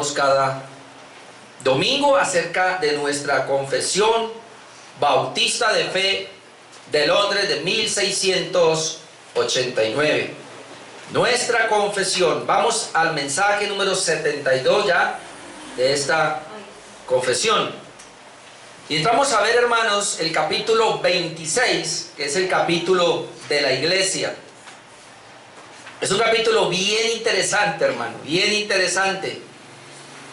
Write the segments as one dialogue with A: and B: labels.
A: vemos cada domingo acerca de nuestra confesión bautista de fe de Londres de 1689. Nuestra confesión. Vamos al mensaje número 72 ya de esta confesión. Y entramos a ver, hermanos, el capítulo 26, que es el capítulo de la iglesia. Es un capítulo bien interesante, hermano, bien interesante.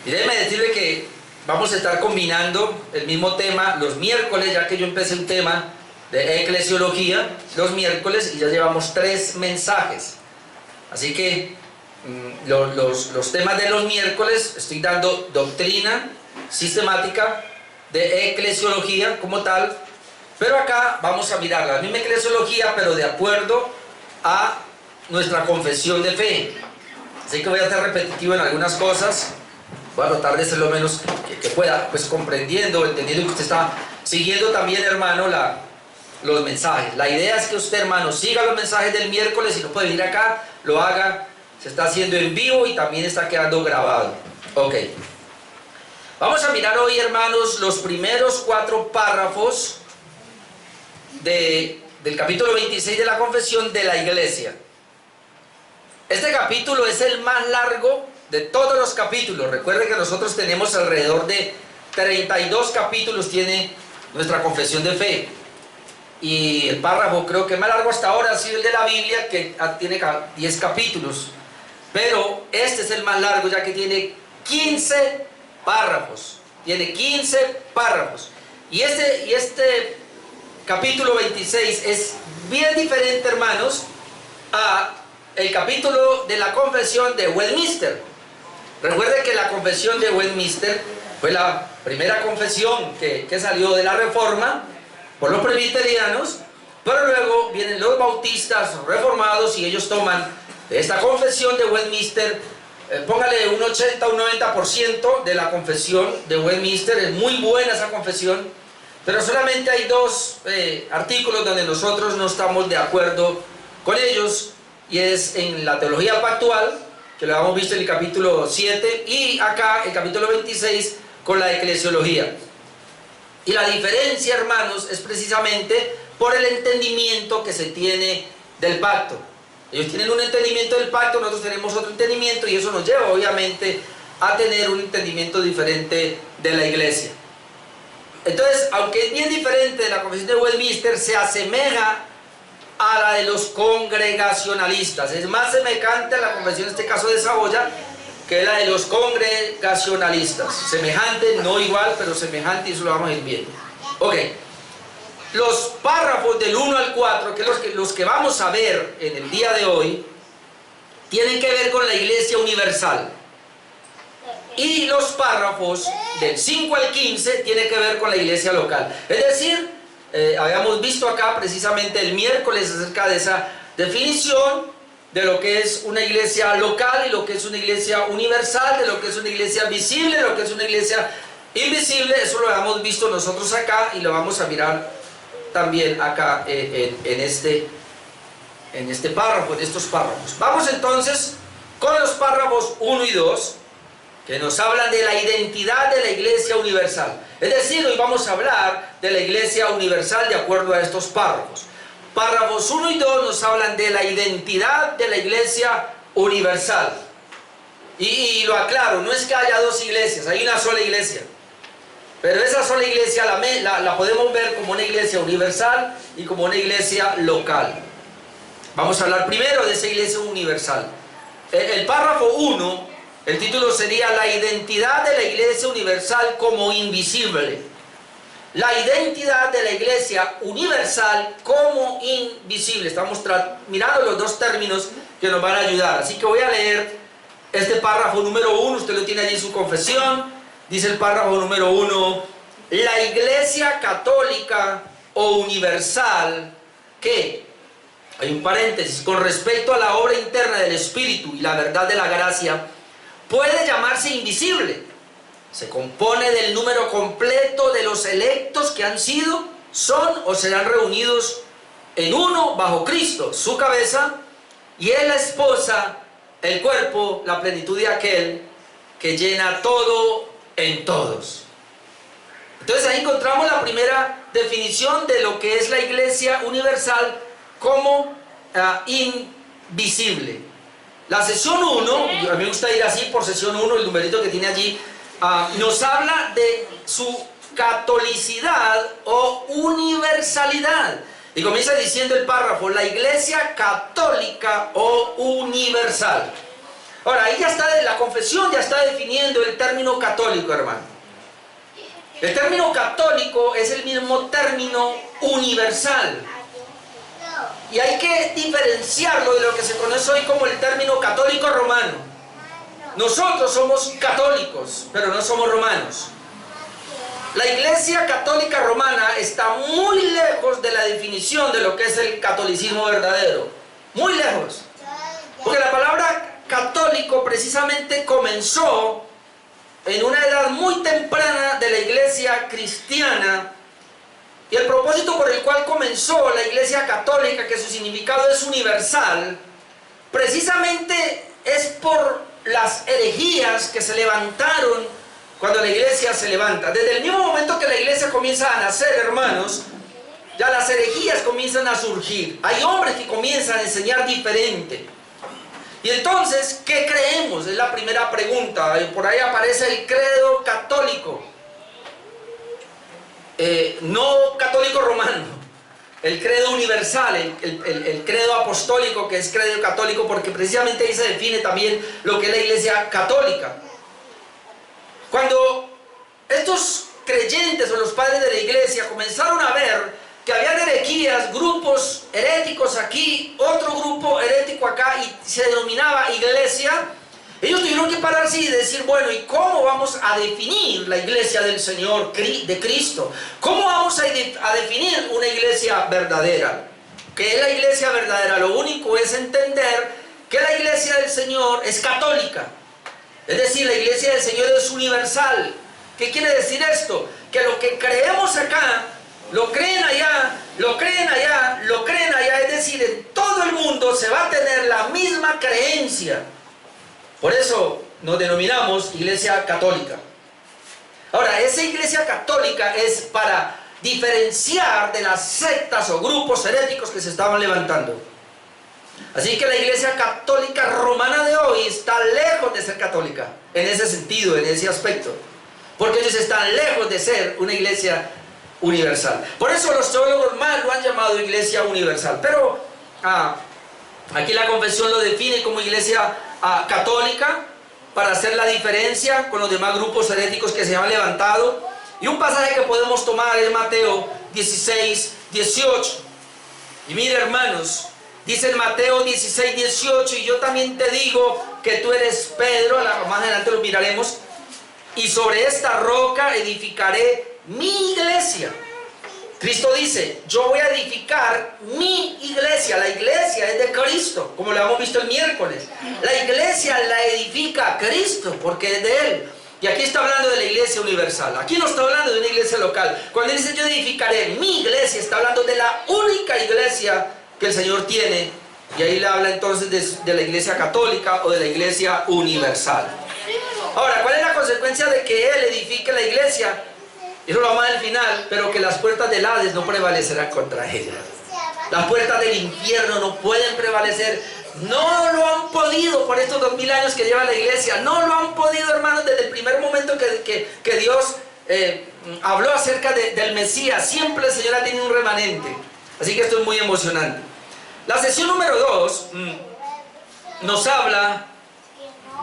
A: Y déjeme decirle que vamos a estar combinando el mismo tema los miércoles, ya que yo empecé un tema de eclesiología los miércoles y ya llevamos 3 mensajes. Así que los temas de los miércoles estoy dando doctrina sistemática de eclesiología como tal, pero acá vamos a mirar la misma eclesiología, pero de acuerdo a nuestra confesión de fe. Así que voy a estar repetitivo en algunas cosas. Voy a tratar de ser lo menos que pueda, pues comprendiendo, entendiendo que usted está siguiendo también, hermano, los mensajes. La idea es que usted, hermano, siga los mensajes del miércoles. Si no puede venir acá, lo haga. Se está haciendo en vivo y también está quedando grabado. Ok. Vamos a mirar hoy, hermanos, los primeros 4 párrafos del capítulo 26 de la confesión de la iglesia. Este capítulo es el más largo de todos los capítulos. Recuerden que nosotros tenemos alrededor de 32 capítulos, tiene nuestra confesión de fe. Y el párrafo creo que más largo hasta ahora ha sido el de la Biblia, que tiene 10 capítulos. Pero este es el más largo, ya que tiene 15 párrafos. Tiene 15 párrafos. Y este capítulo 26 es bien diferente, hermanos, a el capítulo de la confesión de Westminster. Recuerde que la confesión de Westminster fue la primera confesión que salió de la Reforma por los presbiterianos, pero luego vienen los bautistas reformados y ellos toman esta confesión de Westminster, póngale un 80 o un 90% de la confesión de Westminster. Es muy buena esa confesión, pero solamente hay 2 artículos donde nosotros no estamos de acuerdo con ellos, y es en la teología pactual, que lo hemos visto en el capítulo 7, y acá el capítulo 26 con la eclesiología. Y la diferencia, hermanos, es precisamente por el entendimiento que se tiene del pacto. Ellos tienen un entendimiento del pacto, nosotros tenemos otro entendimiento, y eso nos lleva obviamente a tener un entendimiento diferente de la iglesia. Entonces, aunque es bien diferente de la confesión de Westminster, se asemeja a la de los congregacionalistas. Es más semejante a la confesión, en este caso de Saboya, que la de los congregacionalistas. Semejante, no igual, pero semejante, y eso lo vamos a ir viendo. Ok. Los párrafos del 1 al 4, que los que vamos a ver en el día de hoy, tienen que ver con la iglesia universal. Y los párrafos del 5 al 15 tienen que ver con la iglesia local. Es decir, habíamos visto acá precisamente el miércoles acerca de esa definición de lo que es una iglesia local y lo que es una iglesia universal, de lo que es una iglesia visible, de lo que es una iglesia invisible. Eso lo hemos visto nosotros acá y lo vamos a mirar también acá en este párrafo, en estos párrafos. Vamos entonces con los párrafos 1 y 2, que nos hablan de la identidad de la iglesia universal. Es decir, hoy vamos a hablar de la iglesia universal de acuerdo a estos párrafos. Párrafos 1 y 2 nos hablan de la identidad de la iglesia universal. Y lo aclaro, no es que haya 2 iglesias, hay una sola iglesia. Pero esa sola iglesia la podemos ver como una iglesia universal y como una iglesia local. Vamos a hablar primero de esa iglesia universal. El párrafo 1, el título sería La identidad de la iglesia universal como invisible. La identidad de la iglesia universal como invisible. Estamos mirando los 2 términos que nos van a ayudar. Así que voy a leer este párrafo número 1. Usted lo tiene allí en su confesión. Dice el párrafo número 1: la iglesia católica o universal, que, hay un paréntesis, con respecto a la obra interna del Espíritu y la verdad de la gracia, puede llamarse invisible. Se compone del número completo de los electos que han sido, son o serán reunidos en uno bajo Cristo, su cabeza, y es la esposa, el cuerpo, la plenitud de aquel que llena todo en todos. Entonces ahí encontramos la primera definición de lo que es la iglesia universal como invisible. La sesión 1, a mí me gusta ir así por sesión 1, el numerito que tiene allí, nos habla de su catolicidad o universalidad. Y comienza diciendo el párrafo, la iglesia católica o universal. Ahora, ahí ya está, la confesión ya está definiendo el término católico, hermano. El término católico es el mismo término universal. Y hay que diferenciarlo de lo que se conoce hoy como el término católico romano. Nosotros somos católicos, pero no somos romanos. La iglesia católica romana está muy lejos de la definición de lo que es el catolicismo verdadero. Muy lejos. Porque la palabra católico precisamente comenzó en una edad muy temprana de la iglesia cristiana, y el propósito por el cual comenzó la iglesia católica, que su significado es universal, precisamente es por las herejías que se levantaron cuando la iglesia se levanta. Desde el mismo momento que la iglesia comienza a nacer, hermanos, ya las herejías comienzan a surgir. Hay hombres que comienzan a enseñar diferente. Y entonces, ¿qué creemos? Es la primera pregunta. Por ahí aparece el credo católico. No católico romano. El credo universal, el credo apostólico, que es credo católico, porque precisamente ahí se define también lo que es la iglesia católica. Cuando estos creyentes o los padres de la iglesia comenzaron a ver que había herejías, grupos heréticos aquí, otro grupo herético acá, y se denominaba iglesia, ellos tuvieron que pararse y decir, bueno, ¿y cómo vamos a definir la iglesia del Señor, de Cristo? ¿Cómo vamos a definir una iglesia verdadera? ¿Qué es la iglesia verdadera? Lo único es entender que la iglesia del Señor es católica. Es decir, la iglesia del Señor es universal. ¿Qué quiere decir esto? Que lo que creemos acá, lo creen allá, lo creen allá, lo creen allá. Es decir, en todo el mundo se va a tener la misma creencia. Por eso nos denominamos iglesia católica. Ahora, esa iglesia católica es para diferenciar de las sectas o grupos heréticos que se estaban levantando. Así que la iglesia católica romana de hoy está lejos de ser católica, en ese sentido, en ese aspecto. Porque ellos están lejos de ser una iglesia universal. Por eso los teólogos más lo han llamado iglesia universal. Pero aquí la confesión lo define como iglesia católica, para hacer la diferencia con los demás grupos heréticos que se han levantado. Y un pasaje que podemos tomar es Mateo 16, 18. Y mire, hermanos, dice en Mateo 16, 18, y yo también te digo que tú eres Pedro, más adelante lo miraremos, y sobre esta roca edificaré mi iglesia. Cristo dice, yo voy a edificar mi iglesia. La iglesia es de Cristo, como lo hemos visto el miércoles. La iglesia la edifica Cristo, porque es de Él. Y aquí está hablando de la iglesia universal. Aquí no está hablando de una iglesia local. Cuando dice yo edificaré mi iglesia, está hablando de la única iglesia que el Señor tiene. Y ahí le habla entonces de la iglesia católica o de la iglesia universal. Ahora, ¿cuál es la consecuencia de que Él edifique la iglesia? Eso lo vamos a ver al final, pero que las puertas del Hades no prevalecerán contra ella. Las puertas del infierno no pueden prevalecer. No lo han podido por estos 2000 años que lleva la iglesia. No lo han podido, hermanos, desde el primer momento que Dios habló acerca del Mesías. Siempre el Señor ha tenido un remanente. Así que esto es muy emocionante. La sesión número 2 nos habla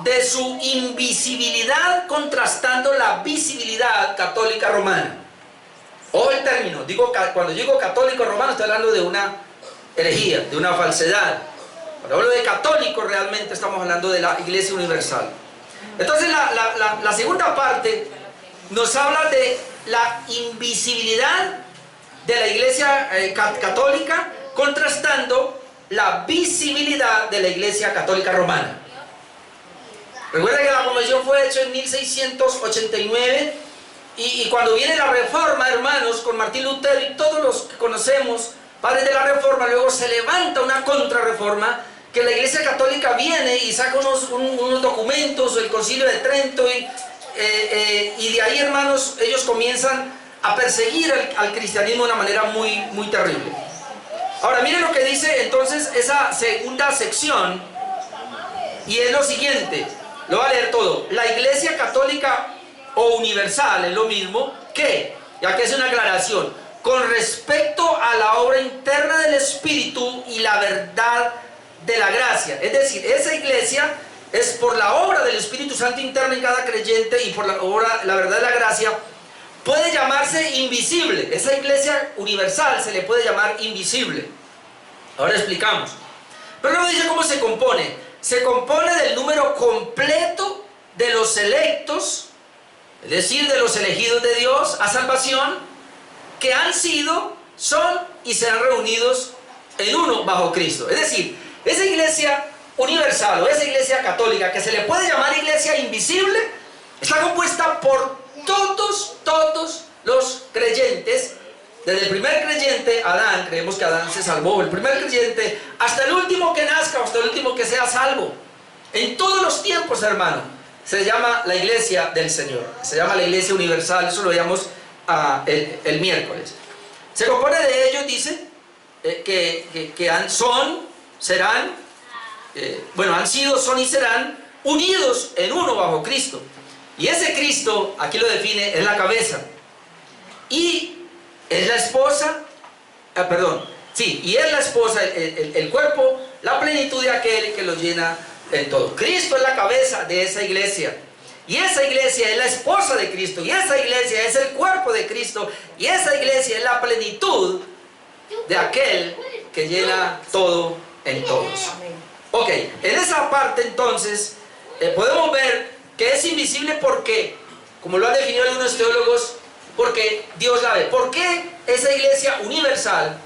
A: de su invisibilidad contrastando la visibilidad católica romana. Ojo el término, cuando digo católico romano estoy hablando de una herejía, de una falsedad. Cuando hablo de católico realmente estamos hablando de la iglesia universal. Entonces la segunda parte nos habla de la invisibilidad de la iglesia católica contrastando la visibilidad de la iglesia católica romana. Recuerda que la convención fue hecha en 1689 y cuando viene la reforma, hermanos, con Martín Lutero y todos los que conocemos, padres de la reforma, luego se levanta una contrarreforma que la Iglesia Católica viene y saca unos documentos, el Concilio de Trento, y de ahí, hermanos, ellos comienzan a perseguir al cristianismo de una manera muy terrible. Ahora, miren lo que dice entonces esa segunda sección, y es lo siguiente, lo va a leer todo. La Iglesia Católica o universal es lo mismo que, y aquí hace una aclaración, con respecto a la obra interna del Espíritu y la verdad de la gracia. Es decir, esa iglesia es por la obra del Espíritu Santo interna en cada creyente y por la obra, la verdad de la gracia, puede llamarse invisible. Esa iglesia universal se le puede llamar invisible. Ahora explicamos. Pero luego dice cómo se compone. Se compone del número completo de los electos, es decir, de los elegidos de Dios a salvación, que han sido, son y serán reunidos en uno bajo Cristo. Es decir, esa iglesia universal o esa iglesia católica, que se le puede llamar iglesia invisible, está compuesta por todos los creyentes, desde el primer creyente, Adán, creemos que Adán se salvó, el primer creyente, hasta el último que nazca, hasta el último que sea salvo. En todos los tiempos, hermano, se llama la iglesia del Señor, se llama la iglesia universal, eso lo veíamos el miércoles. Se compone de ellos, dice, que son, serán, han sido, son y serán unidos en uno bajo Cristo. Y ese Cristo, aquí lo define, es la cabeza. Y es la esposa, y es la esposa, el cuerpo, la plenitud de aquel que lo llena en todo. Cristo es la cabeza de esa iglesia. Y esa iglesia es la esposa de Cristo. Y esa iglesia es el cuerpo de Cristo. Y esa iglesia es la plenitud de aquel que llena todo en todos. Ok, en esa parte entonces podemos ver que es invisible porque, como lo han definido algunos teólogos, porque Dios la ve. ¿Por qué esa iglesia universal,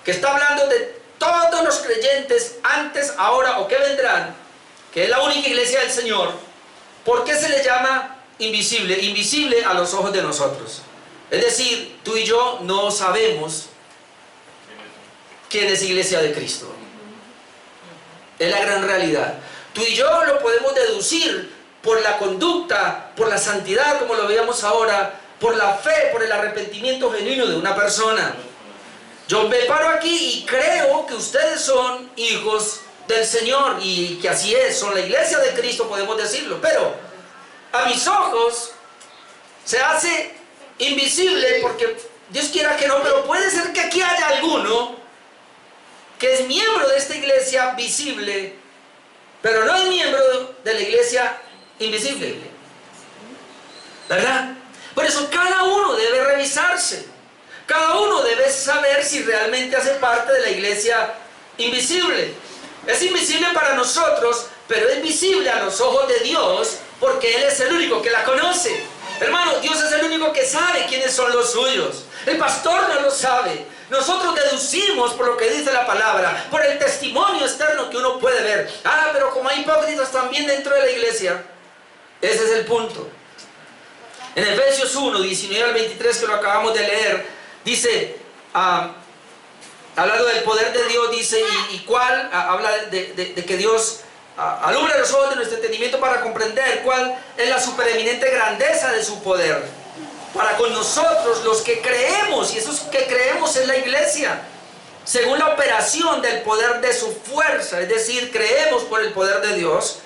A: que está hablando de todos los creyentes antes, ahora o que vendrán, que es la única iglesia del Señor, por qué se le llama invisible? Invisible a los ojos de nosotros. Es decir, tú y yo no sabemos quién es iglesia de Cristo. Es la gran realidad. Tú y yo lo podemos deducir por la conducta, por la santidad, como lo veíamos ahora, por la fe, por el arrepentimiento genuino de una persona. Yo me paro aquí y creo que ustedes son hijos del Señor, y que así es, son la iglesia de Cristo, podemos decirlo, pero a mis ojos se hace invisible porque Dios quiera que no, pero puede ser que aquí haya alguno que es miembro de esta iglesia visible, pero no es miembro de la iglesia invisible, ¿verdad? Por eso cada uno debe revisarse, cada uno debe saber si realmente hace parte de la iglesia invisible. Es invisible para nosotros, pero es visible a los ojos de Dios, porque Él es el único que la conoce. Hermano, Dios es el único que sabe quiénes son los suyos. El pastor no lo sabe. Nosotros deducimos por lo que dice la palabra, por el testimonio externo que uno puede ver. Pero como hay hipócritas también dentro de la iglesia. Ese es el punto. En Efesios 1, 19 al 23, que lo acabamos de leer, dice, hablando del poder de Dios, dice, habla de que Dios alumbra los ojos de nuestro entendimiento para comprender cuál es la supereminente grandeza de su poder. Para con nosotros, los que creemos, y esos que creemos es la iglesia, según la operación del poder de su fuerza, es decir, creemos por el poder de Dios.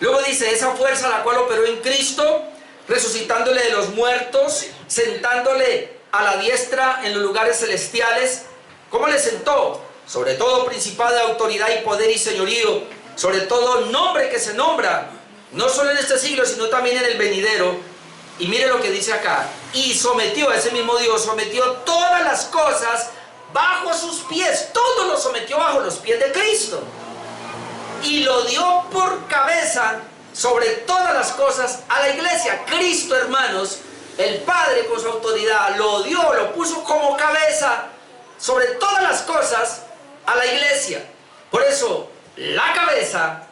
A: Luego dice, esa fuerza la cual operó en Cristo, resucitándole de los muertos, sentándole a la diestra en los lugares celestiales. ¿Cómo le sentó? Sobre todo principado de autoridad y poder y señorío, sobre todo nombre que se nombra, no solo en este siglo, sino también en el venidero. Y mire lo que dice acá, y sometió, ese mismo Dios sometió todas las cosas bajo sus pies, todo lo sometió bajo los pies de Cristo, y lo dio por cabeza sobre todas las cosas a la iglesia. Cristo, hermanos, el Padre con su autoridad lo dio, lo puso como cabeza sobre todas las cosas a la iglesia. Por eso, la cabeza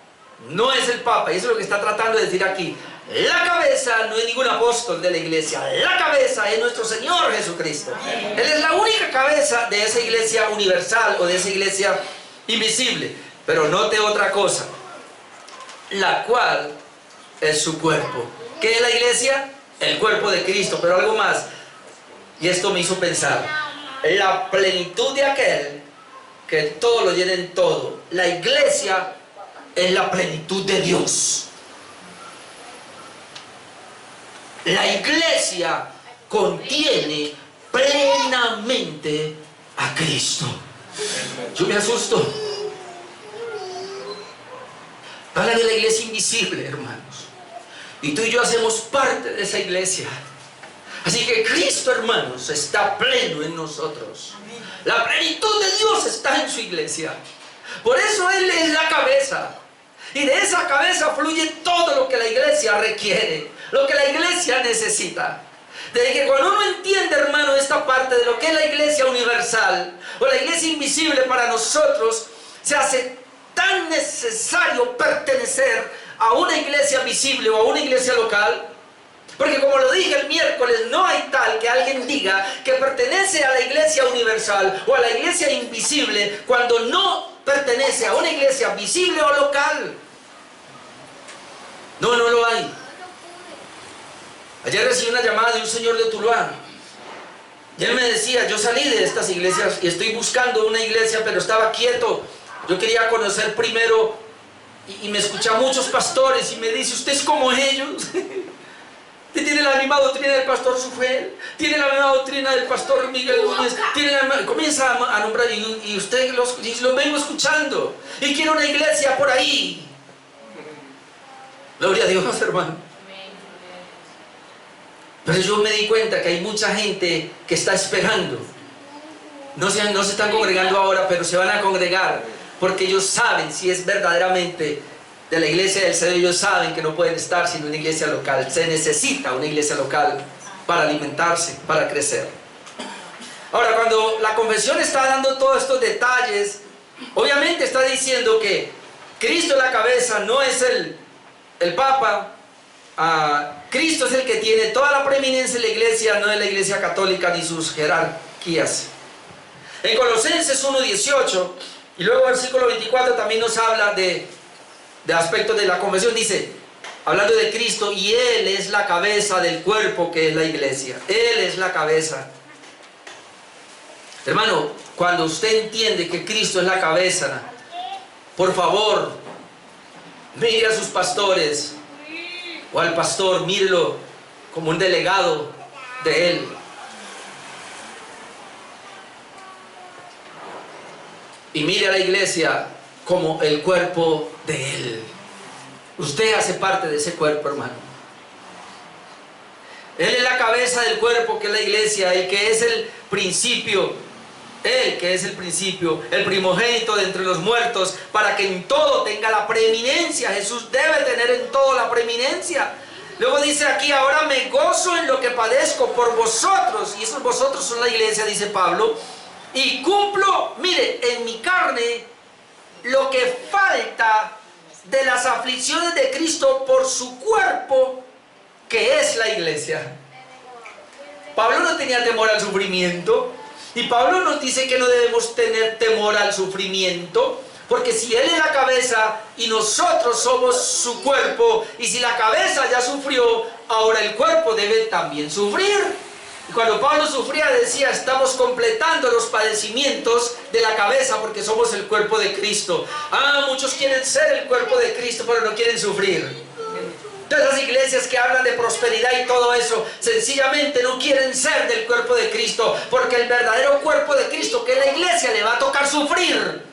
A: no es el Papa, y eso es lo que está tratando de decir aquí. La cabeza no es ningún apóstol de la iglesia, la cabeza es nuestro Señor Jesucristo. Él es la única cabeza de esa iglesia universal o de esa iglesia invisible. Pero note otra cosa, la cual es su cuerpo. ¿Qué es la iglesia? El cuerpo de Cristo, pero algo más. Y esto me hizo pensar, la plenitud de aquel que todo lo llena en todo. La iglesia es la plenitud de Dios. La iglesia contiene plenamente a Cristo. Yo me asusto. Habla de la iglesia invisible, hermanos. Y tú y yo hacemos parte de esa iglesia. Así que Cristo, hermanos, está pleno en nosotros. La plenitud de Dios está en su iglesia. Por eso Él es la cabeza. Y de esa cabeza fluye todo lo que la iglesia requiere, lo que la iglesia necesita. Desde que cuando uno entiende, hermano, esta parte de lo que es la iglesia universal o la iglesia invisible para nosotros, se hace tan necesario pertenecer a una iglesia visible o a una iglesia local. Porque como lo dije el miércoles, no hay tal que alguien diga que pertenece a la iglesia universal o a la iglesia invisible cuando no pertenece a una iglesia visible o local. No, no lo hay. Ayer recibí una llamada de un señor de Tuluá. Y él me decía, yo salí de estas iglesias y estoy buscando una iglesia, pero estaba quieto. Yo quería conocer primero y me escucha muchos pastores y me dice, usted es como ellos. Usted tiene la misma doctrina del pastor Sufel, tiene la misma doctrina del pastor Miguel Gómez, comienza a nombrar y usted los vengo escuchando y quiere una iglesia por ahí. Gloria a Dios, hermano. Pero yo me di cuenta que hay mucha gente que está esperando. No se están congregando ahora, pero se van a congregar porque ellos saben si es verdaderamente de la iglesia del Señor. Ellos saben que no pueden estar sin una iglesia local. Se necesita una iglesia local para alimentarse, para crecer. Ahora, cuando la confesión está dando todos estos detalles, obviamente está diciendo que Cristo es la cabeza, no es el Papa. Cristo es el que tiene toda la preeminencia en la iglesia, no es la iglesia católica ni sus jerarquías. En Colosenses 1:18 y luego versículo 24 también nos habla de aspectos de la confesión. Dice, hablando de Cristo, y Él es la cabeza del cuerpo que es la iglesia. Él es la cabeza. Hermano, cuando usted entiende que Cristo es la cabeza, por favor, mire a sus pastores o al pastor, mírelo como un delegado de Él. Y mire a la iglesia como el cuerpo de Él. Usted hace parte de ese cuerpo, hermano. Él es la cabeza del cuerpo que es la iglesia, el que es el principio, el primogénito de entre los muertos, para que en todo tenga la preeminencia. Jesús debe tener en todo la preeminencia. Luego dice aquí, ahora me gozo en lo que padezco por vosotros, y esos vosotros son la iglesia, dice Pablo, y cumplo, mire, en mi carne lo que falta de las aflicciones de Cristo por su cuerpo, que es la iglesia. Pablo no tenía temor al sufrimiento, y Pablo nos dice que no debemos tener temor al sufrimiento, porque si Él es la cabeza y nosotros somos su cuerpo, y si la cabeza ya sufrió, ahora el cuerpo debe también sufrir. Y cuando Pablo sufría decía, estamos completando los padecimientos de la cabeza porque somos el cuerpo de Cristo. Muchos quieren ser el cuerpo de Cristo, pero no quieren sufrir. Todas las iglesias que hablan de prosperidad y todo eso, sencillamente no quieren ser del cuerpo de Cristo, porque el verdadero cuerpo de Cristo, que es la iglesia, le va a tocar sufrir.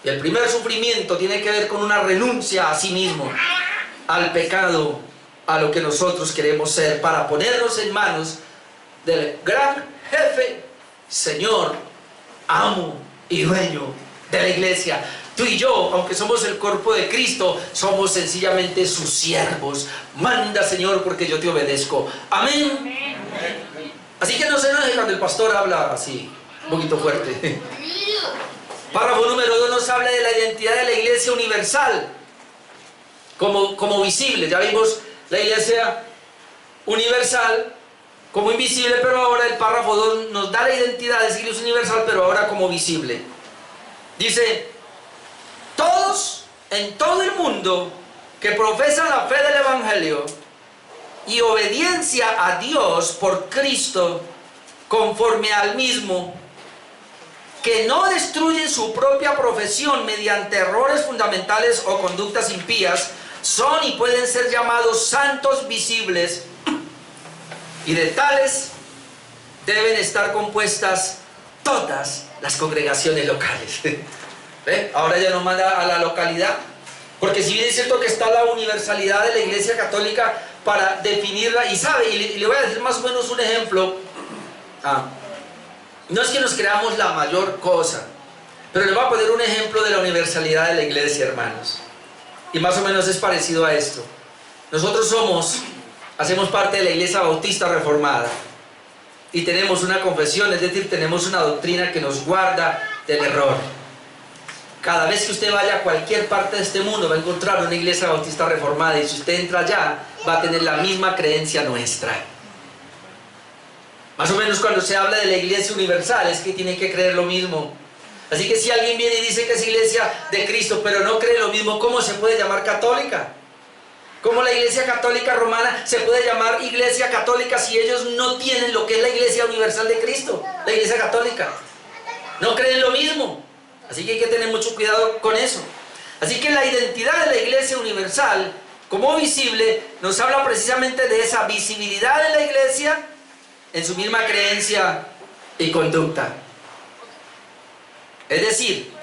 A: Y el primer sufrimiento tiene que ver con una renuncia a sí mismo, al pecado, a lo que nosotros queremos ser, para ponernos en manos del gran jefe, Señor, amo y dueño de la iglesia. Tú y yo, aunque somos el cuerpo de Cristo, somos sencillamente sus siervos. Manda, Señor, porque yo te obedezco. Amén. Amén. Así que no se enoje cuando el pastor habla así, un poquito fuerte. Párrafo número 2 nos habla de la identidad de la iglesia universal como visible. Ya vimos la iglesia universal como invisible, pero ahora el párrafo 2 nos da la identidad de esa iglesia universal, pero ahora como visible. Dice, en todo el mundo que profesan la fe del Evangelio y obediencia a Dios por Cristo conforme al mismo, que no destruyen su propia profesión mediante errores fundamentales o conductas impías, son y pueden ser llamados santos visibles, y de tales deben estar compuestas todas las congregaciones locales. ¿Ve? Ahora ya no manda a la localidad, porque si bien es cierto que está la universalidad de la Iglesia Católica para definirla, y sabe, y le voy a decir más o menos un ejemplo. No es que nos creamos la mayor cosa, pero le voy a poner un ejemplo de la universalidad de la Iglesia, hermanos, y más o menos es parecido a esto. Nosotros hacemos parte de la Iglesia Bautista Reformada y tenemos una confesión, es decir, tenemos una doctrina que nos guarda del error. Cada vez que usted vaya a cualquier parte de este mundo va a encontrar una Iglesia Bautista Reformada, y si usted entra allá va a tener la misma creencia nuestra. Más o menos cuando se habla de la Iglesia Universal es que tiene que creer lo mismo. Así que si alguien viene y dice que es Iglesia de Cristo pero no cree lo mismo, ¿cómo se puede llamar católica? ¿Cómo la Iglesia Católica Romana se puede llamar Iglesia Católica si ellos no tienen lo que es la Iglesia Universal de Cristo? La Iglesia Católica no creen lo mismo. Así que hay que tener mucho cuidado con eso. Así que la identidad de la Iglesia Universal como visible nos habla precisamente de esa visibilidad de la Iglesia en su misma creencia y conducta. Es decir,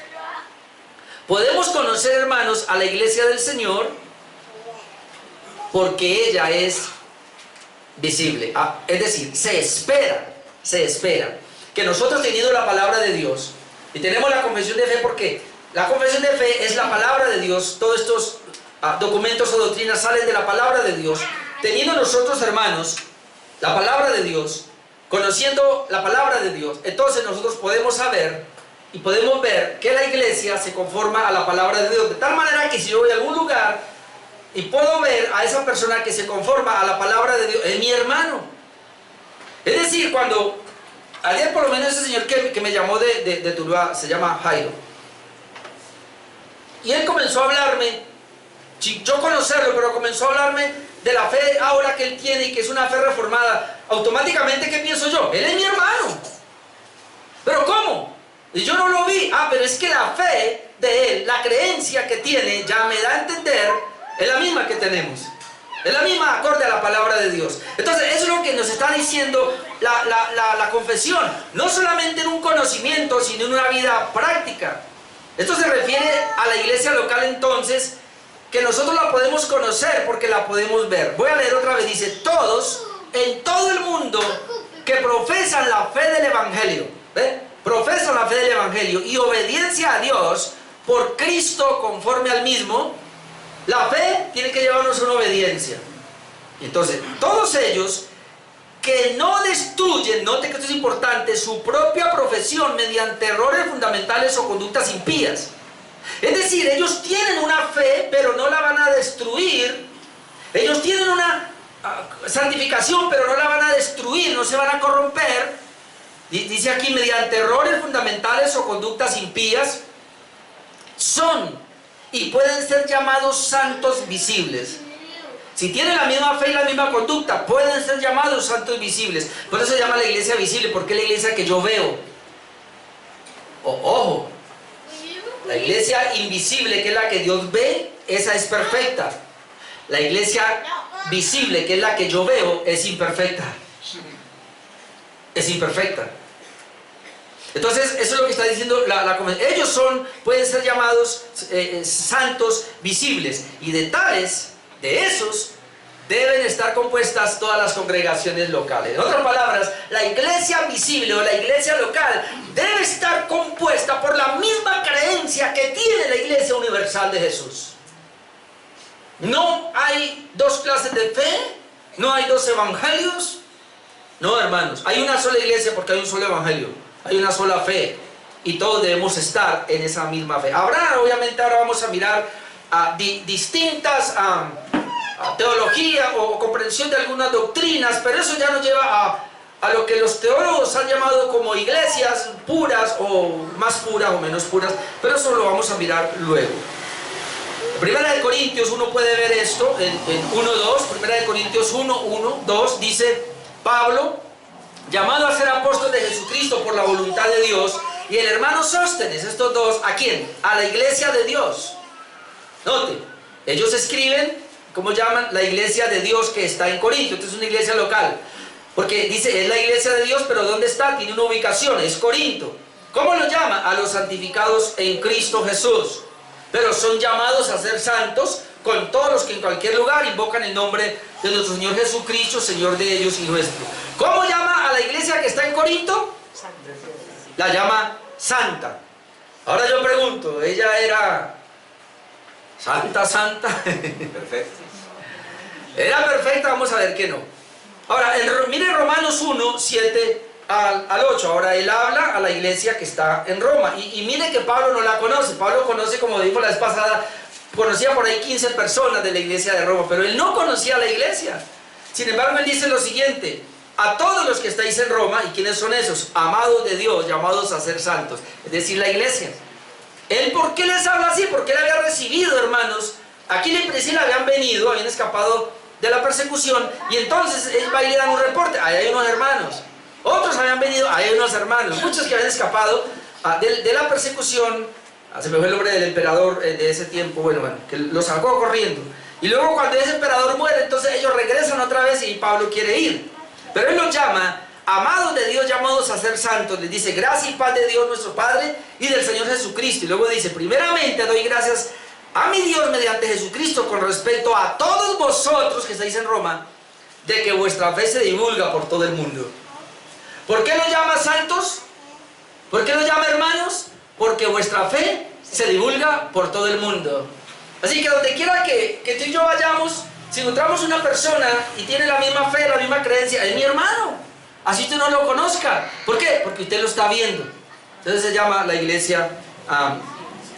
A: podemos conocer, hermanos, a la Iglesia del Señor porque ella es visible. Es decir, se espera que nosotros, teniendo la palabra de Dios y tenemos la confesión de fe, porque la confesión de fe es la palabra de Dios, todos estos documentos o doctrinas salen de la palabra de Dios. Teniendo nosotros, hermanos, la palabra de Dios, conociendo la palabra de Dios, entonces nosotros podemos saber y podemos ver que la iglesia se conforma a la palabra de Dios, de tal manera que si yo voy a algún lugar y puedo ver a esa persona que se conforma a la palabra de Dios, es mi hermano. Es decir, cuando ayer por lo menos ese señor que me llamó de Tuluá, se llama Jairo, y él comenzó a hablarme, sin yo conocerlo, pero comenzó a hablarme de la fe ahora que él tiene y que es una fe reformada. Automáticamente, ¿qué pienso yo? Él es mi hermano. ¿Pero cómo? Y yo no lo vi. Pero es que la fe de él, la creencia que tiene, ya me da a entender, es la misma que tenemos. Es la misma acorde a la palabra de Dios. Entonces, eso es lo que nos está diciendo la confesión. No solamente en un conocimiento, sino en una vida práctica. Esto se refiere a la iglesia local, entonces, que nosotros la podemos conocer porque la podemos ver. Voy a leer otra vez. Dice, todos en todo el mundo que profesan la fe del Evangelio, ¿ve? Profesan la fe del Evangelio y obediencia a Dios por Cristo conforme al mismo. La fe tiene que llevarnos a una obediencia. Entonces, todos ellos que no destruyen, note que esto es importante, su propia profesión mediante errores fundamentales o conductas impías. Es decir, ellos tienen una fe, pero no la van a destruir. Ellos tienen una santificación, pero no la van a destruir, no se van a corromper. Dice aquí, mediante errores fundamentales o conductas impías, son y pueden ser llamados santos visibles. Si tienen la misma fe y la misma conducta, pueden ser llamados santos visibles. Por eso se llama la iglesia visible, porque es la iglesia que yo veo. Ojo, la iglesia invisible, que es la que Dios ve, esa es perfecta. La iglesia visible, que es la que yo veo, es imperfecta. Es imperfecta. Entonces, eso es lo que está diciendo ellos pueden ser llamados santos visibles. Y de esos, deben estar compuestas todas las congregaciones locales. En otras palabras, la iglesia visible o la iglesia local debe estar compuesta por la misma creencia que tiene la iglesia universal de Jesús. No hay dos clases de fe, no hay dos evangelios. No, hermanos, hay una sola iglesia porque hay un solo evangelio, hay una sola fe y todos debemos estar en esa misma fe. Obviamente ahora vamos a mirar distintas teología o comprensión de algunas doctrinas, pero eso ya nos lleva a lo que los teólogos han llamado como iglesias puras o más puras o menos puras, pero eso lo vamos a mirar luego. Primera de Corintios, uno puede ver esto en 1:2, Primera de Corintios 1:1-2, dice Pablo, llamado a ser apóstol de Jesucristo por la voluntad de Dios, y el hermano Sóstenes, estos dos, ¿a quién? A la iglesia de Dios. Note, ellos escriben, ¿cómo llaman? La iglesia de Dios que está en Corinto. Esta es una iglesia local, porque dice, es la iglesia de Dios, pero ¿dónde está? Tiene una ubicación, es Corinto. ¿Cómo lo llama? A los santificados en Cristo Jesús. Pero son llamados a ser santos con todos los que en cualquier lugar invocan el nombre de nuestro Señor Jesucristo, Señor de ellos y nuestro. ¿Cómo llama a la iglesia que está en Corinto? La llama santa. Ahora yo pregunto, ¿ella era santa?
B: Perfecto.
A: ¿Era perfecta? Vamos a ver que no. Ahora, mire Romanos 1:7 al 8. Ahora él habla a la iglesia que está en Roma. Y mire que Pablo no la conoce. Pablo conoce, como dijo la vez pasada, conocía por ahí 15 personas de la iglesia de Roma, pero él no conocía la iglesia. Sin embargo, él dice lo siguiente: a todos los que estáis en Roma, ¿y quiénes son esos? Amados de Dios, llamados a ser santos, es decir, la iglesia. ¿Él por qué les habla así? Porque él había recibido, hermanos, aquí en Priscila habían venido, habían escapado de la persecución, y entonces él va y le dan un reporte, ahí hay unos hermanos. Otros habían venido, ahí hay unos hermanos, muchos que habían escapado de la persecución. Se me fue el nombre del emperador de ese tiempo, bueno, que los sacó corriendo. Y luego cuando ese emperador muere, entonces ellos regresan otra vez y Pablo quiere ir. Pero él los llama, amados de Dios, llamados a ser santos. Les dice, gracia y paz de Dios nuestro Padre y del Señor Jesucristo. Y luego dice, primeramente doy gracias a mi Dios mediante Jesucristo con respecto a todos vosotros que estáis en Roma, de que vuestra fe se divulga por todo el mundo. ¿Por qué los llama santos? ¿Por qué los llama hermanos? Porque vuestra fe se divulga por todo el mundo. Así que donde quiera que tú y yo vayamos, si encontramos una persona y tiene la misma fe, la misma creencia, es mi hermano. Así usted no lo conozca. ¿Por qué? Porque usted lo está viendo. Entonces se llama la iglesia,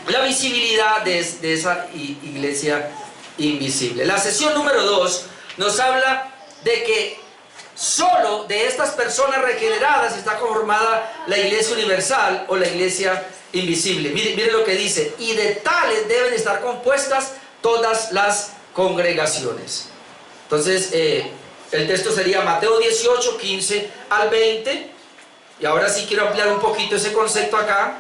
A: la visibilidad de esa iglesia invisible. La sesión número 2 nos habla de que solo de estas personas regeneradas está conformada la iglesia universal o la iglesia invisible. Mire lo que dice: y de tales deben estar compuestas todas las congregaciones. Entonces el texto sería Mateo 18, 15 al 20. Y ahora sí quiero ampliar un poquito ese concepto acá.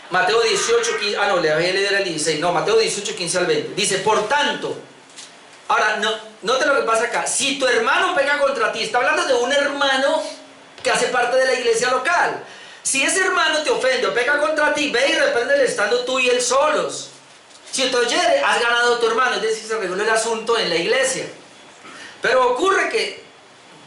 A: Mateo 18, 15, le voy a leer el 16. No, Mateo 18, 15 al 20. Dice, por tanto, ahora, note lo que pasa acá. Si tu hermano peca contra ti, está hablando de un hermano que hace parte de la iglesia local. Si ese hermano te ofende o peca contra ti, ve y repréndele estando tú y él solos. Si te oyere, has ganado a tu hermano, es decir, se arregló el asunto en la iglesia. Pero ocurre que,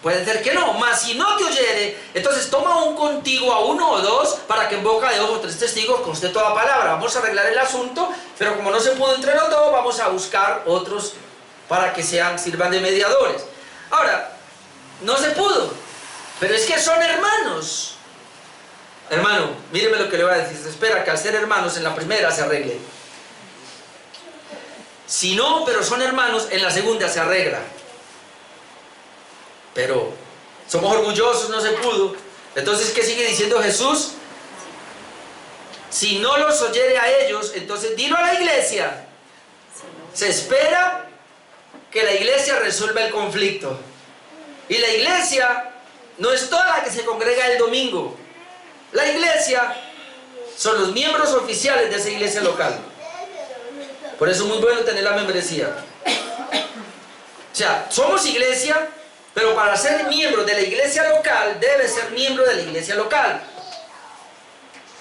A: puede ser que no, mas si no te oyere, entonces toma un contigo a uno o dos, para que en boca de 2 o 3 testigos conste toda palabra. Vamos a arreglar el asunto, pero como no se pudo entre los dos, vamos a buscar otros para que sirvan de mediadores. Ahora, no se pudo, pero es que son hermanos. Hermano, míreme lo que le voy a decir. Se espera que al ser hermanos en la primera se arregle. Si no, pero son hermanos, en la segunda se arregla. Pero somos orgullosos, no se pudo. Entonces, ¿qué sigue diciendo Jesús? Si no los oyere a ellos, entonces dilo a la iglesia. Se espera que la iglesia resuelva el conflicto. Y la iglesia no es toda la que se congrega el domingo. La iglesia son los miembros oficiales de esa iglesia local. Por eso es muy bueno tener la membresía. O sea, somos iglesia, pero para ser miembro de la iglesia local, debe ser miembro de la iglesia local.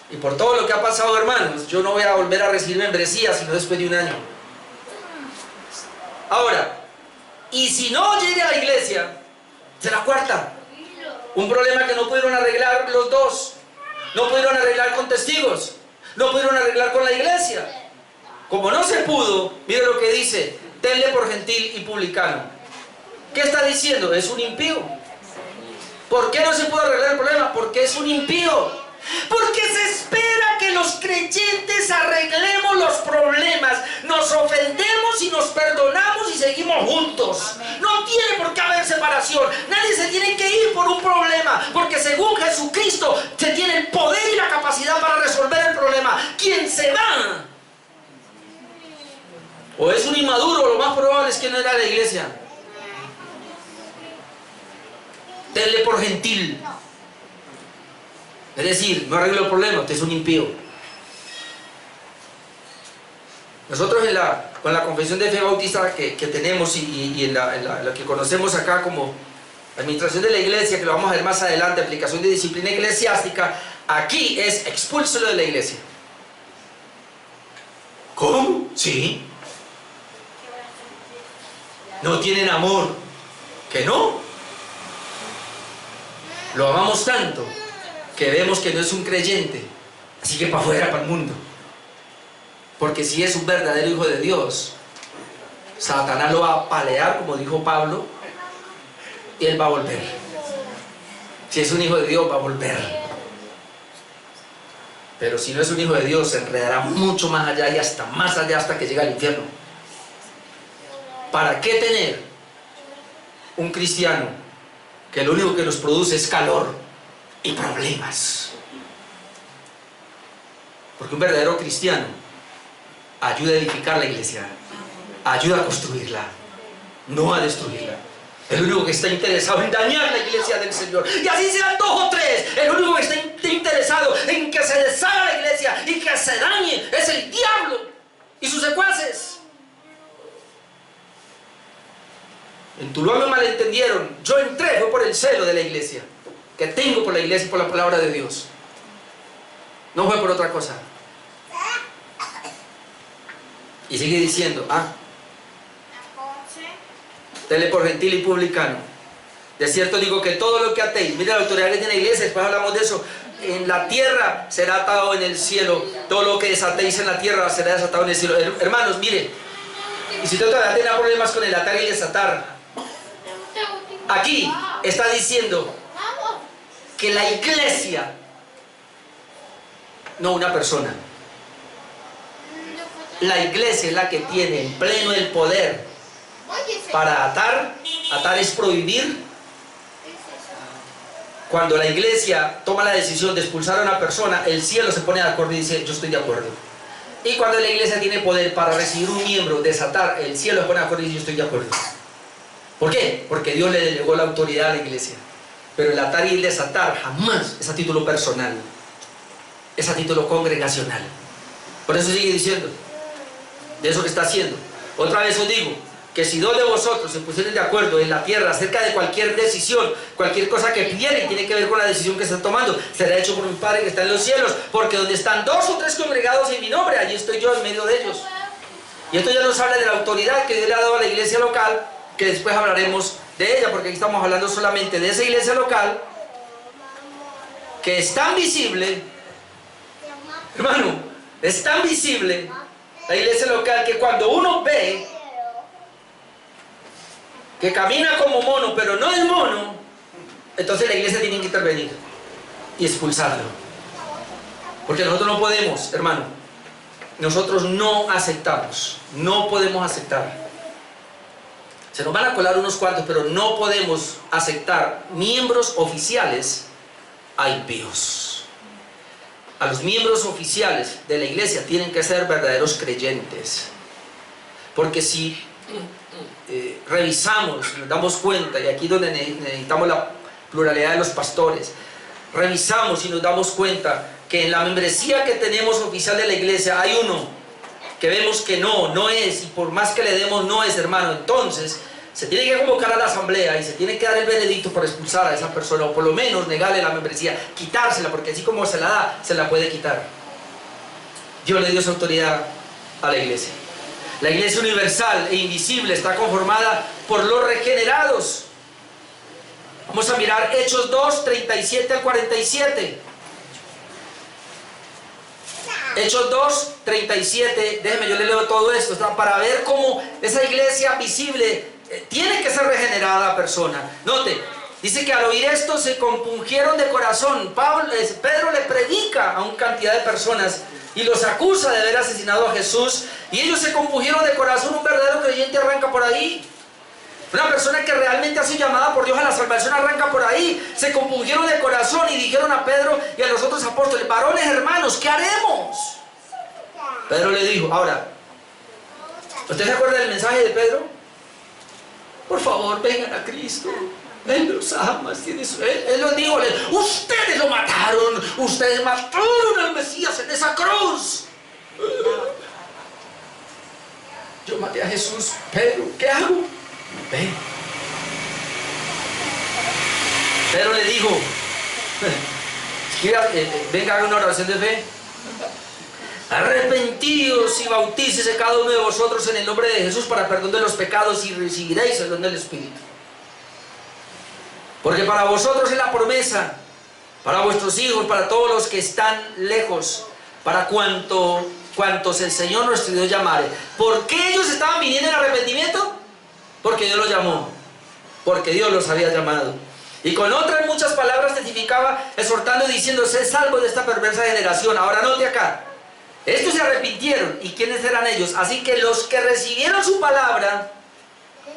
A: Y por todo lo que ha pasado, hermanos, yo no voy a volver a recibir membresía sino después de un año. Ahora, y si no llegue a la iglesia, será cuarta. Un problema que no pudieron arreglar los dos. No pudieron arreglar con testigos. No pudieron arreglar con la iglesia. Como no se pudo, mire lo que dice: tenle por gentil y publicano. ¿Qué está diciendo? Es un impío. ¿Por qué no se pudo arreglar el problema? Porque es un impío. Porque se espera que los creyentes arreglemos los problemas, nos ofendemos y nos perdonamos y seguimos juntos. No tiene por qué haber separación. Nadie se tiene que ir por un problema, porque según Jesucristo se tiene el poder y la capacidad para resolver el problema. Quien se va o es un inmaduro, lo más probable es que no era de la iglesia. Tenle por gentil. Es decir, no arreglo el problema, usted es un impío. Nosotros con la confesión de fe bautista que tenemos y en lo que conocemos acá como administración de la iglesia, que lo vamos a ver más adelante, aplicación de disciplina eclesiástica, aquí es expúlselo de la iglesia. ¿Cómo? Sí. No tienen amor. ¿Que no? Lo amamos tanto que vemos que no es un creyente, así que para afuera, para el mundo. Porque si es un verdadero hijo de Dios, Satanás lo va a apalear, como dijo Pablo, y él va a volver. Si es un hijo de Dios, va a volver. Pero si no es un hijo de Dios, se enredará mucho más allá y hasta más allá hasta que llegue al infierno. ¿Para qué tener un cristiano que lo único que nos produce es calor y problemas? Porque un verdadero cristiano ayuda a edificar la iglesia, ayuda a construirla, no a destruirla. El único que está interesado en dañar la iglesia del Señor, y así sean 2 o 3, el único que está interesado en que se deshaga la iglesia y que se dañe es el diablo y sus secuaces. En Tuluá me malentendieron. Yo entré fue por el celo de la iglesia que tengo por la iglesia y por la palabra de Dios, no fue por otra cosa. Y sigue diciendo, tenle por gentil y publicano. De cierto digo que todo lo que atéis, mira la autoridad que tiene la iglesia, después hablamos de eso, en la tierra será atado en el cielo, todo lo que desatéis en la tierra será desatado en el cielo. Hermanos, mire, y si usted todavía tiene problemas con el atar y desatar, aquí está diciendo que la iglesia, no una persona, la iglesia es la que tiene en pleno el poder para atar. Atar es prohibir. Cuando la iglesia toma la decisión de expulsar a una persona, el cielo se pone de acuerdo y dice, yo estoy de acuerdo. Y cuando la iglesia tiene poder para recibir un miembro, desatar, el cielo se pone de acuerdo y dice, yo estoy de acuerdo. ¿Por qué? Porque Dios le delegó la autoridad a la iglesia. Pero el atar y el desatar jamás es a título personal, es a título congregacional. Por eso sigue diciendo de eso que está haciendo. Otra vez os digo que si 2 de vosotros se pusieren de acuerdo en la tierra acerca de cualquier decisión, cualquier cosa que pidieran y tiene que ver con la decisión que están tomando, será hecho por mi Padre que está en los cielos, porque donde están 2 o 3 congregados en mi nombre, allí estoy yo en medio de ellos. Y esto ya nos habla de la autoridad que Dios le ha dado a la iglesia local, que después hablaremos de ella, porque aquí estamos hablando solamente de esa iglesia local que es tan visible, hermano, es tan visible la iglesia local que cuando uno ve que camina como mono pero no es mono, entonces la iglesia tiene que intervenir y expulsarlo. Porque nosotros no podemos, hermano, nosotros no aceptamos, no podemos aceptar. Se nos van a colar unos cuantos, pero no podemos aceptar miembros oficiales a impíos. A los miembros oficiales de la iglesia tienen que ser verdaderos creyentes. Porque si revisamos, nos damos cuenta, y aquí es donde necesitamos la pluralidad de los pastores, revisamos y nos damos cuenta que en la membresía que tenemos oficial de la iglesia hay uno que vemos que no es, y por más que le demos no es, hermano, entonces se tiene que convocar a la asamblea y se tiene que dar el veredicto para expulsar a esa persona, o por lo menos negarle la membresía, quitársela, porque así como se la da, se la puede quitar. Dios le dio esa autoridad a la iglesia. La iglesia universal e invisible está conformada por los regenerados. Vamos a mirar Hechos 2, 37 al 47. Hechos 2, 37, déjeme, yo le leo todo esto, para ver cómo esa iglesia visible tiene que ser regenerada persona. Note, dice que al oír esto se compungieron de corazón. Pedro le predica a una cantidad de personas y los acusa de haber asesinado a Jesús, y ellos se compungieron de corazón. Un verdadero creyente arranca por ahí. Una persona que realmente ha sido llamada por Dios a la salvación arranca por ahí. Se compungieron de corazón y dijeron a Pedro y a los otros apóstoles: varones hermanos, ¿qué haremos? Pedro le dijo: ahora, ¿Usted se acuerda del mensaje de Pedro? Por favor, vengan a Cristo. Él los ama, él los dijo, ustedes lo mataron, ustedes mataron al Mesías en esa cruz. Yo maté a Jesús, Pedro, ¿qué hago? Ven. Pedro le dijo, venga, haga una oración de fe. Arrepentíos y bautícese cada uno de vosotros en el nombre de Jesús para perdón de los pecados y recibiréis el don del Espíritu. Porque para vosotros es la promesa, para vuestros hijos, para todos los que están lejos, para cuantos el Señor nuestro Dios llamare. ¿Por qué ellos estaban viniendo en arrepentimiento? Porque Dios los llamó, porque Dios los había llamado. Y con otras muchas palabras testificaba, exhortando y diciendo, sé salvo de esta perversa generación. Ahora note acá, estos se arrepintieron. ¿Y quiénes eran ellos? Así que los que recibieron su palabra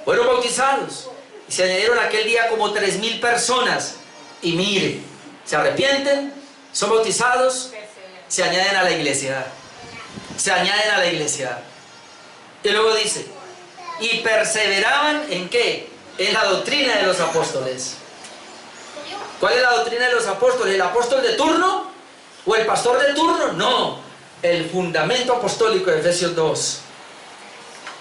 A: fueron bautizados. Y se añadieron aquel día como 3,000 personas. Y mire, se arrepienten, son bautizados, se añaden a la iglesia. Se añaden a la iglesia. Y luego dice, y perseveraban ¿en qué? En la doctrina de los apóstoles. ¿Cuál es la doctrina de los apóstoles? ¿El apóstol de turno? ¿O el pastor de turno? No, el fundamento apostólico de Efesios 2.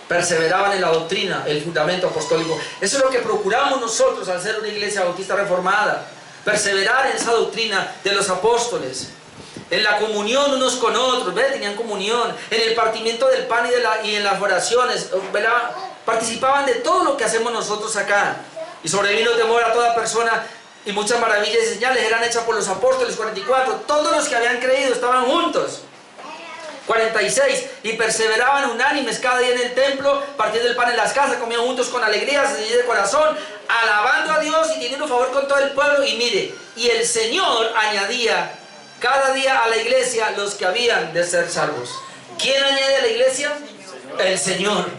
A: Perseveraban en la doctrina, el fundamento apostólico. Eso es lo que procuramos nosotros al ser una iglesia bautista reformada. Perseverar en esa doctrina de los apóstoles. En la comunión unos con otros, ¿ves? Tenían comunión. En el partimiento del pan y en las oraciones, ¿verdad? Participaban de todo lo que hacemos nosotros acá. Y sobrevino temor a toda persona, y muchas maravillas y señales eran hechas por los apóstoles. 44, todos los que habían creído estaban juntos. 46, y perseveraban unánimes cada día en el templo, partiendo el pan en las casas, comían juntos con alegría, sencillez de corazón, alabando a Dios y teniendo favor con todo el pueblo. Y mire, y el Señor añadía cada día a la iglesia los que habían de ser salvos. ¿Quién añade a la iglesia? El Señor.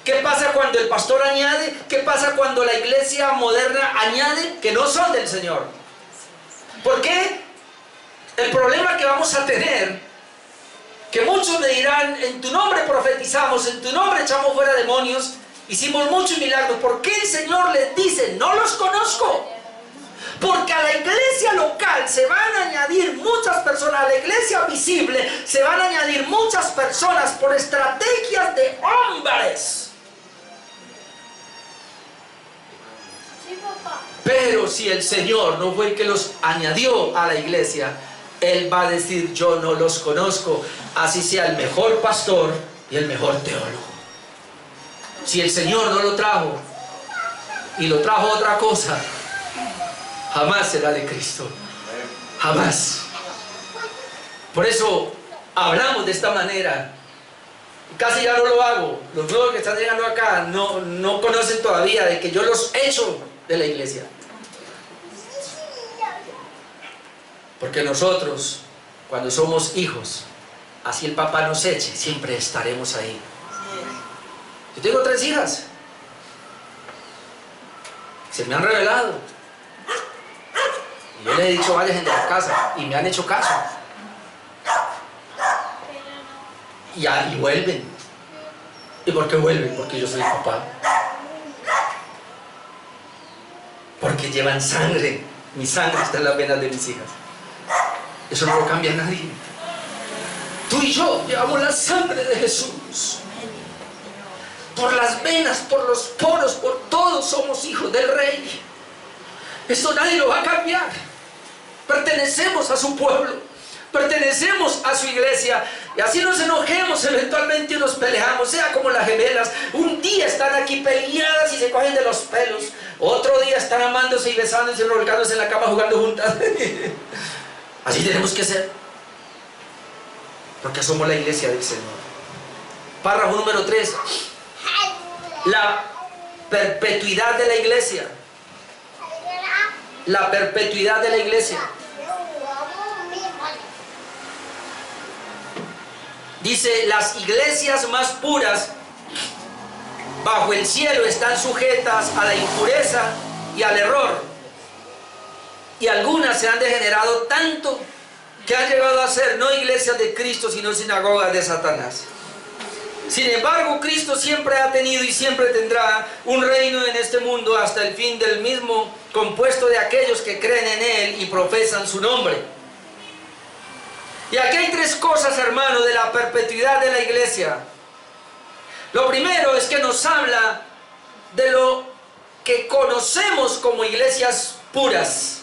A: ¿Qué pasa cuando el pastor añade? ¿Qué pasa cuando la iglesia moderna añade que no son del Señor? ¿Por qué? El problema que vamos a tener, que muchos me dirán, en tu nombre profetizamos, en tu nombre echamos fuera demonios, hicimos muchos milagros. ¿Por qué el Señor les dice, no los conozco? Porque a la iglesia local se van a añadir muchas personas, a la iglesia visible se van a añadir muchas personas por estrategias de hombres. Pero si el Señor no fue el que los añadió a la iglesia, Él va a decir, yo no los conozco, así sea el mejor pastor y el mejor teólogo. Si el Señor no lo trajo y lo trajo otra cosa, jamás será de Cristo. Jamás. Por eso hablamos de esta manera. Casi ya no lo hago. Los nuevos que están llegando acá no conocen todavía de que yo los echo de la iglesia. Porque nosotros, cuando somos hijos, así el papá nos eche, siempre estaremos ahí. Yo tengo 3 hijas. Se me han revelado. Y yo les he dicho, vayan de la casa. Y me han hecho caso. Y vuelven. ¿Y por qué vuelven? Porque yo soy el papá. Porque llevan sangre. Mi sangre está en las venas de mis hijas. Eso no lo cambia nadie. Tú y yo llevamos la sangre de Jesús. Por las venas, por los poros, por todos somos hijos del Rey. Eso nadie lo va a cambiar. Pertenecemos a su pueblo. Pertenecemos a su iglesia. Y así nos enojemos eventualmente y nos peleamos. Sea como las gemelas. Un día están aquí peleadas y se cogen de los pelos. Otro día están amándose y besándose y revolcándose en la cama jugando juntas. Así tenemos que ser. Porque somos la iglesia del Señor. Párrafo número 3. La perpetuidad de la iglesia. La perpetuidad de la iglesia. Dice, las iglesias más puras bajo el cielo están sujetas a la impureza y al error. Y algunas se han degenerado tanto que han llegado a ser no iglesias de Cristo, sino sinagogas de Satanás. Sin embargo, Cristo siempre ha tenido y siempre tendrá un reino en este mundo hasta el fin del mismo, compuesto de aquellos que creen en Él y profesan su nombre. Y aquí hay tres cosas, hermano, de la perpetuidad de la iglesia. Lo primero es que nos habla de lo que conocemos como iglesias puras.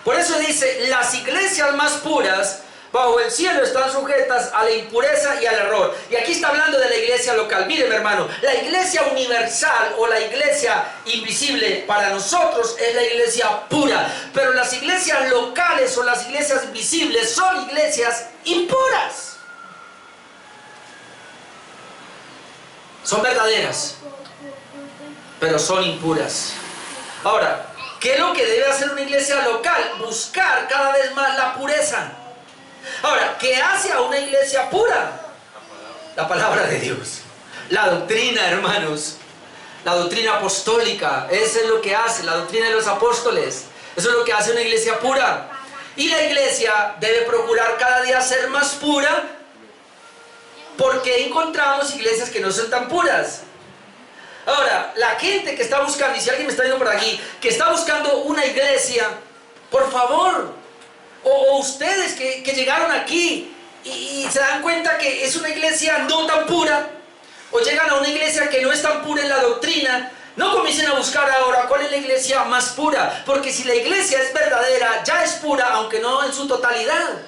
A: Por eso dice, las iglesias más puras bajo el cielo están sujetas a la impureza y al error. Y aquí está hablando de la iglesia local. Miren, hermano, la iglesia universal o la iglesia invisible para nosotros es la iglesia pura. Pero las iglesias locales o las iglesias visibles son iglesias impuras. Son verdaderas, pero son impuras. Ahora, ¿qué es lo que debe hacer una iglesia local? Buscar cada vez más la pureza. Ahora, ¿qué hace a una iglesia pura? La palabra de Dios. La doctrina, hermanos. La doctrina apostólica. Eso es lo que hace, la doctrina de los apóstoles. Eso es lo que hace una iglesia pura. Y la iglesia debe procurar cada día ser más pura, porque encontramos iglesias que no son tan puras. Ahora, la gente que está buscando, y si alguien me está viendo por aquí, que está buscando una iglesia, por favor, o ustedes que llegaron aquí y se dan cuenta que es una iglesia no tan pura, o llegan a una iglesia que no es tan pura en la doctrina, no comiencen a buscar ahora cuál es la iglesia más pura, porque si la iglesia es verdadera, ya es pura, aunque no en su totalidad.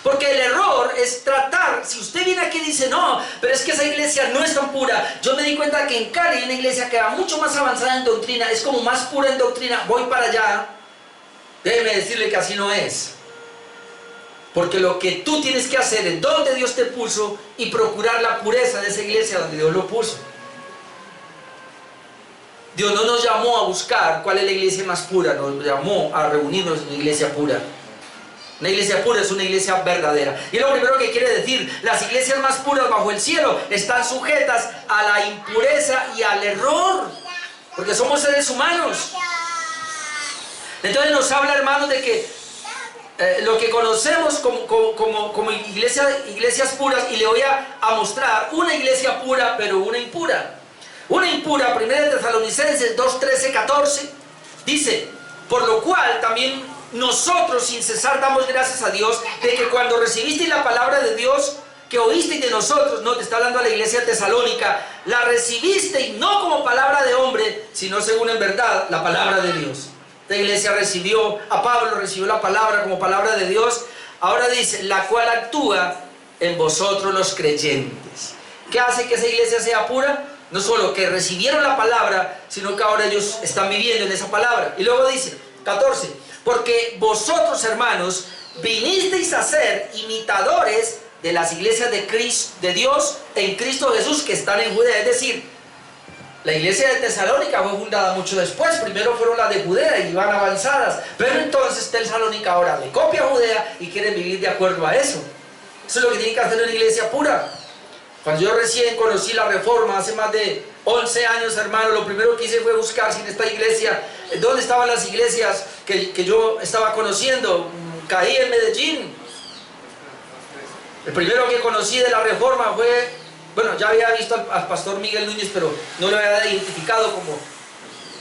A: Porque el error es tratar, si usted viene aquí y dice, no, pero es que esa iglesia no es tan pura. Yo me di cuenta que en Cali hay una iglesia que va mucho más avanzada en doctrina, es como más pura en doctrina, voy para allá. Déjeme decirle que así no es. Porque lo que tú tienes que hacer es donde Dios te puso y procurar la pureza de esa iglesia donde Dios lo puso. Dios no nos llamó a buscar cuál es la iglesia más pura, nos llamó a reunirnos en una iglesia pura. Una iglesia pura es una iglesia verdadera. Y lo primero que quiere decir, las iglesias más puras bajo el cielo están sujetas a la impureza y al error. Porque somos seres humanos. Entonces nos habla, hermanos, de que lo que conocemos como iglesias puras, y le voy a mostrar una iglesia pura, pero una impura. Una impura, 1 Tesalonicenses 2, 13, 14, dice, por lo cual también nosotros sin cesar damos gracias a Dios de que cuando recibisteis la palabra de Dios que oísteis de nosotros, no te está hablando a la iglesia tesalónica, la recibisteis no como palabra de hombre, sino según en verdad la palabra de Dios. La iglesia recibió a Pablo, recibió la palabra como palabra de Dios. Ahora dice, la cual actúa en vosotros los creyentes. ¿Qué hace que esa iglesia sea pura? No solo que recibieron la palabra, sino que ahora ellos están viviendo en esa palabra. Y luego dice, 14, porque vosotros, hermanos, vinisteis a ser imitadores de las iglesias de Dios en Cristo Jesús que están en Judea. Es decir, la iglesia de Tesalónica fue fundada mucho después. Primero fueron las de Judea y van avanzadas. Pero entonces Tesalónica ahora le copia a Judea y quieren vivir de acuerdo a eso. Eso es lo que tiene que hacer una iglesia pura. Cuando yo recién conocí la Reforma, hace más de 11 años, hermano, lo primero que hice fue buscar si en esta iglesia, ¿dónde estaban las iglesias que yo estaba conociendo? Caí en Medellín. El primero que conocí de la Reforma fue, bueno, ya había visto al pastor Miguel Núñez, pero no lo había identificado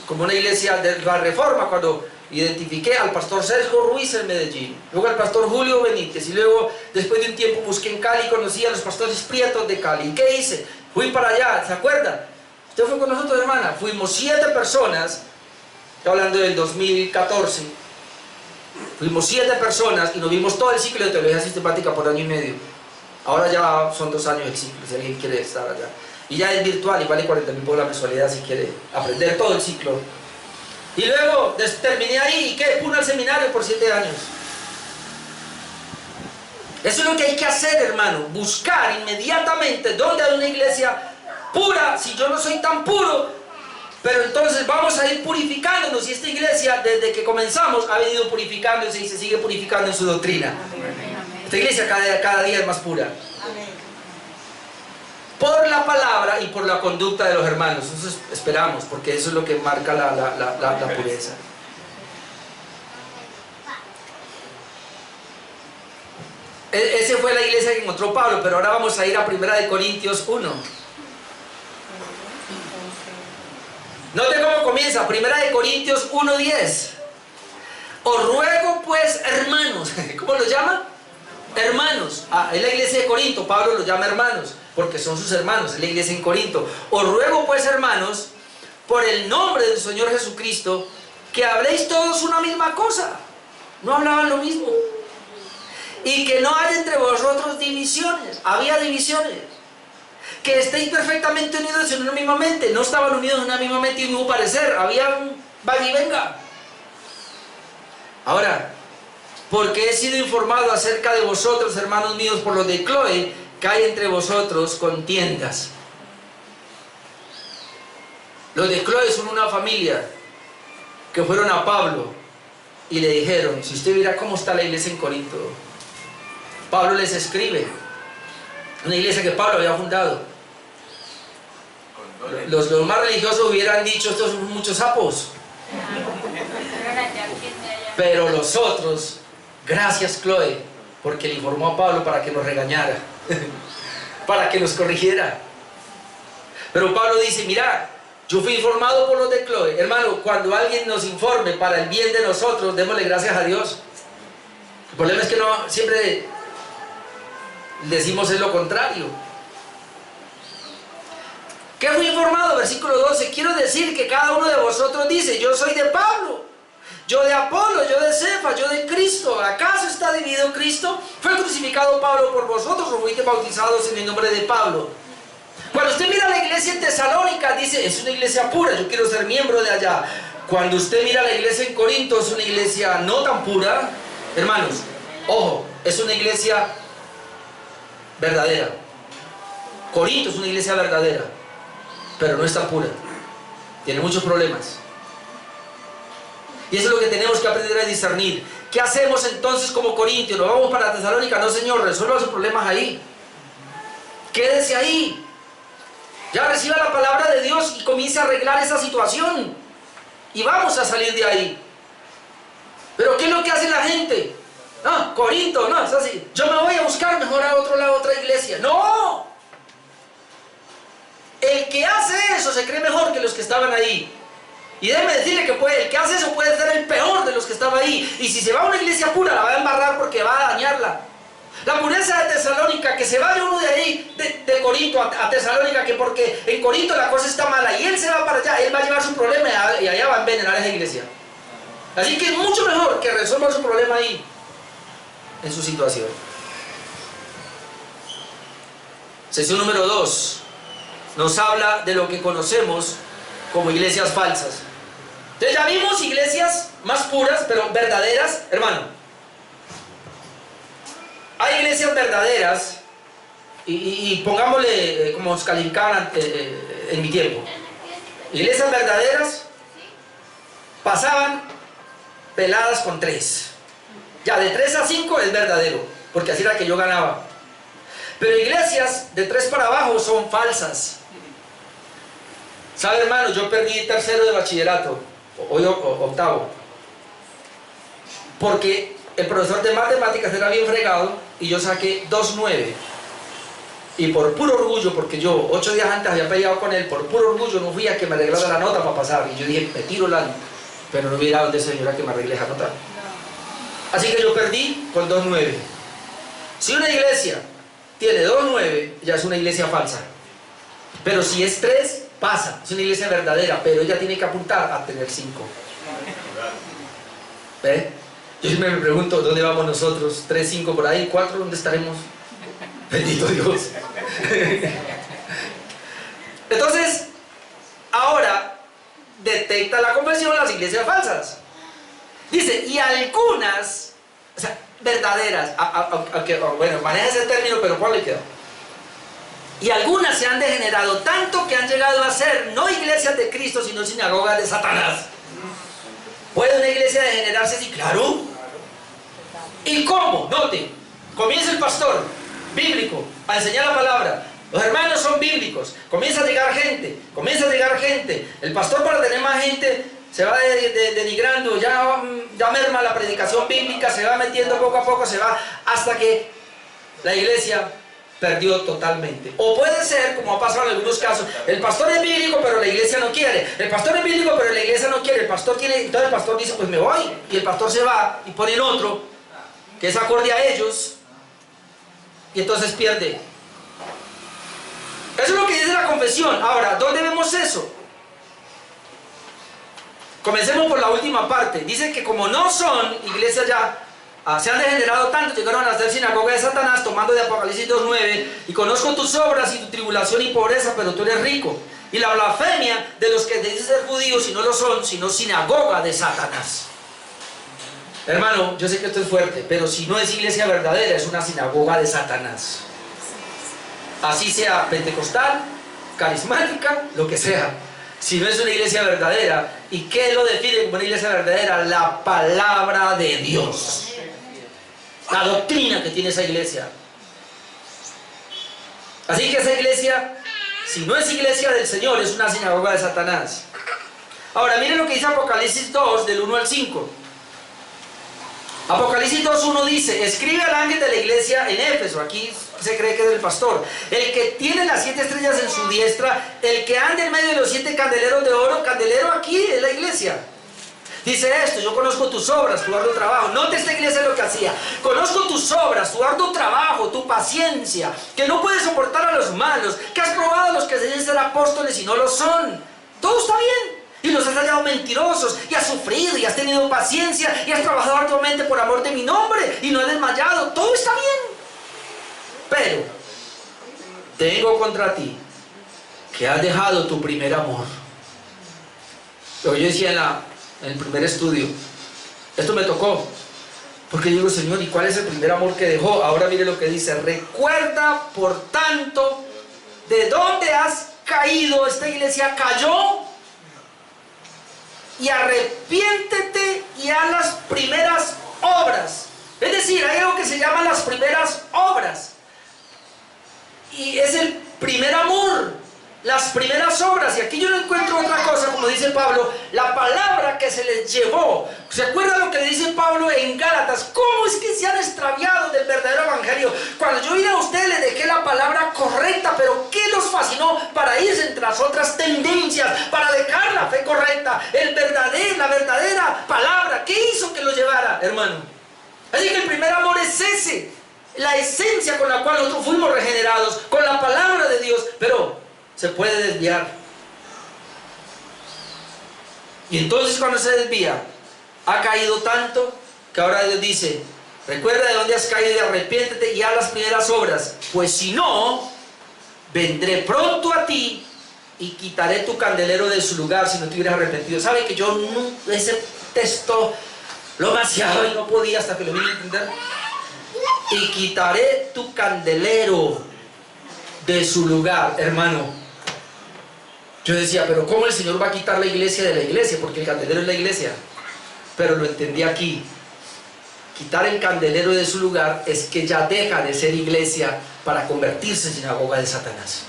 A: como una iglesia de la Reforma, cuando identifiqué al pastor Sergio Ruiz en Medellín, luego al pastor Julio Benítez, y luego después de un tiempo busqué en Cali y conocí a los pastores Prietos de Cali. ¿Y qué hice? Fui para allá, ¿se acuerda? Usted fue con nosotros, hermana. Fuimos 7 personas, estoy hablando del 2014, fuimos 7 personas y nos vimos todo el ciclo de teología sistemática por año y medio. Ahora ya son 2 años el ciclo, si alguien quiere estar allá. Y ya es virtual y vale 40.000 por la mensualidad si quiere aprender todo el ciclo. Y luego terminé ahí y ¿qué? Puno al seminario por 7 años. Eso es lo que hay que hacer, hermano. Buscar inmediatamente dónde hay una iglesia pura, si yo no soy tan puro. Pero entonces vamos a ir purificándonos. Y esta iglesia, desde que comenzamos, ha venido purificándose y se sigue purificando en su doctrina. Esta iglesia cada día es más pura. Por la palabra y por la conducta de los hermanos. Eso esperamos, porque eso es lo que marca la pureza. Esa fue la iglesia que encontró Pablo, pero ahora vamos a ir a 1 Corintios 1. Note cómo comienza, 1 Corintios 1:10. Os ruego pues, hermanos, ¿cómo lo llama? Hermanos. Es la iglesia de Corinto, Pablo los llama hermanos, porque son sus hermanos, es la iglesia en Corinto. Os ruego pues, hermanos, por el nombre del Señor Jesucristo, que habléis todos una misma cosa. No hablaban lo mismo. Y que no haya entre vosotros divisiones. Había divisiones. Que estéis perfectamente unidos en una misma mente. No estaban unidos en una misma mente y un mismo parecer. Había un vaya y venga. Ahora, porque he sido informado acerca de vosotros, hermanos míos, por los de Cloé, que hay entre vosotros contiendas. Los de Cloé son una familia que fueron a Pablo y le dijeron, si usted viera cómo está la iglesia en Corinto. Pablo les escribe, una iglesia que Pablo había fundado. Los más religiosos hubieran dicho, estos son muchos sapos. Pero los otros, gracias Chloe, porque le informó a Pablo para que nos regañara, para que nos corrigiera. Pero Pablo dice, mira, yo fui informado por los de Chloe. Hermano, cuando alguien nos informe para el bien de nosotros, démosle gracias a Dios. El problema es que no siempre decimos es lo contrario. ¿Qué fui informado? Versículo 12. Quiero decir que cada uno de vosotros dice, yo soy de Pablo, yo de Apolo, yo de Cefas, yo de Cristo. ¿Acaso está dividido Cristo? ¿Fue crucificado Pablo por vosotros o fuiste bautizados en el nombre de Pablo? Cuando usted mira la iglesia en Tesalónica, dice, es una iglesia pura, yo quiero ser miembro de allá. Cuando usted mira la iglesia en Corinto, es una iglesia no tan pura. Hermanos, ojo, es una iglesia verdadera. Corinto es una iglesia verdadera, pero no es tan pura. Tiene muchos problemas. Y eso es lo que tenemos que aprender a discernir. ¿Qué hacemos entonces como Corintios? ¿Nos vamos para Tesalónica? No, Señor, resuelva sus problemas ahí. Quédese ahí. Ya reciba la palabra de Dios y comience a arreglar esa situación. Y vamos a salir de ahí. Pero ¿qué es lo que hace la gente? No, Corinto, no, es así. Yo me voy a buscar mejor a otro lado, otra iglesia. ¡No! El que hace eso se cree mejor que los que estaban ahí. Y déjeme decirle que el que hace eso puede ser el peor de los que estaban ahí. Y si se va a una iglesia pura, la va a embarrar porque va a dañarla. La pureza de Tesalónica, que se vaya uno de ahí, de Corinto a Tesalónica, que porque en Corinto la cosa está mala y él se va para allá, él va a llevar su problema y allá va a envenenar esa iglesia. Así que es mucho mejor que resuelva su problema ahí, en su situación. Sesión número 2 nos habla de lo que conocemos como iglesias falsas. Entonces ya vimos iglesias más puras, pero verdaderas, hermano. Hay iglesias verdaderas, y pongámosle como nos calificaban en mi tiempo. Iglesias verdaderas pasaban peladas con 3. Ya de 3 a 5 es verdadero, porque así era que yo ganaba. Pero iglesias de 3 para abajo son falsas. ¿Sabe, hermano? Yo perdí tercero de bachillerato, hoy octavo, porque el profesor de matemáticas era bien fregado y yo saqué 2.9. Y por puro orgullo, porque yo 8 días antes había peleado con él, por puro orgullo no fui a que me arreglara la nota para pasar. Y yo dije, me tiro la... Pero no hubiera donde señora que me arregle esa nota. Así que yo perdí con 2.9. Si una iglesia tiene 2.9, ya es una iglesia falsa. Pero si es 3, pasa. Es una iglesia verdadera, pero ella tiene que apuntar a tener 5. ¿Ve? Yo siempre me pregunto, ¿dónde vamos nosotros? 3, 5 por ahí, 4, ¿dónde estaremos? Bendito Dios. Entonces, ahora detecta la conversión las iglesias falsas. Dice, y algunas, o sea, verdaderas, aunque, bueno, maneja ese término, pero ¿cuál le quedó? Y algunas se han degenerado tanto que han llegado a ser no iglesias de Cristo, sino sinagogas de Satanás. ¿Puede una iglesia degenerarse así? Claro. ¿Y cómo? Note, comienza el pastor bíblico a enseñar la palabra. Los hermanos son bíblicos. Comienza a llegar gente. El pastor, para tener más gente, se va denigrando. Ya merma la predicación bíblica, se va metiendo poco a poco, se va hasta que la iglesia perdió totalmente. O puede ser, como ha pasado en algunos casos, el pastor es bíblico pero la iglesia no quiere, el pastor es bíblico pero la iglesia no quiere, el pastor quiere, entonces el pastor dice pues me voy, y el pastor se va y ponen otro que es acorde a ellos y entonces pierde. Eso es lo que dice la confesión. Ahora, ¿dónde vemos eso? Comencemos por la última parte. Dice que como no son iglesias ya, se han degenerado tanto, llegaron a ser sinagoga de Satanás, tomando de Apocalipsis 2:9, y conozco tus obras y tu tribulación y pobreza, pero tú eres rico. Y la blasfemia de los que dicen ser judíos y no lo son, sino sinagoga de Satanás. Hermano, yo sé que esto es fuerte, pero si no es iglesia verdadera, es una sinagoga de Satanás. Así sea pentecostal, carismática, lo que sea. Si no es una iglesia verdadera, ¿y qué lo define como una iglesia verdadera? La palabra de Dios. La doctrina que tiene esa iglesia. Así que esa iglesia, si no es iglesia del Señor, es una sinagoga de Satanás. Ahora, miren lo que dice Apocalipsis 2, del 1 al 5. Apocalipsis 2:1 dice: escribe al ángel de la iglesia en Éfeso, aquí se cree que es el pastor, el que tiene las 7 estrellas en su diestra, el que anda en medio de los 7 candeleros de oro. Candelero aquí es la iglesia. Dice esto: yo conozco tus obras, tu arduo trabajo. Note esta iglesia lo que hacía. Conozco tus obras, tu arduo trabajo, tu paciencia, que no puedes soportar a los malos, que has probado a los que se dicen ser apóstoles y no lo son. Todo está bien. Y los has hallado mentirosos, y has sufrido, y has tenido paciencia, y has trabajado arduamente por amor de mi nombre, y no has desmayado. Todo está bien. Pero tengo contra ti que has dejado tu primer amor. Lo que yo decía en el primer estudio, esto me tocó, porque yo digo, Señor, ¿y cuál es el primer amor que dejó? Ahora mire lo que dice: recuerda por tanto de dónde has caído. Esta iglesia cayó. Y arrepiéntete y haz las primeras obras. Es decir, hay algo que se llama las primeras obras. Y es el primer amor, las primeras obras. Y aquí yo no encuentro otra cosa, como dice Pablo, la palabra que se les llevó. ¿Se acuerda lo que le dice Pablo en Gálatas? ¿Cómo es que se han extraviado del verdadero evangelio? Cuando yo vine a ustedes les dejé la palabra correcta, pero ¿qué los fascinó para irse tras otras tendencias, para dejar la fe correcta, la verdadera palabra? ¿Qué hizo que lo llevara, hermano? Así que el primer amor es ese, la esencia con la cual nosotros fuimos regenerados, con la palabra de Dios, pero se puede desviar. Y entonces cuando se desvía, ha caído tanto que ahora Dios dice: recuerda de dónde has caído y arrepiéntete y haz las primeras obras, pues si no, vendré pronto a ti y quitaré tu candelero de su lugar si no te hubieras arrepentido. ¿Sabe que yo no, ese texto lo vaciaba y no podía hasta que lo vine a entender? Y quitaré tu candelero de su lugar, hermano. Yo decía, pero ¿cómo el Señor va a quitar la iglesia de la iglesia? Porque el candelero es la iglesia. Pero lo entendí aquí. Quitar el candelero de su lugar es que ya deja de ser iglesia para convertirse en sinagoga de Satanás.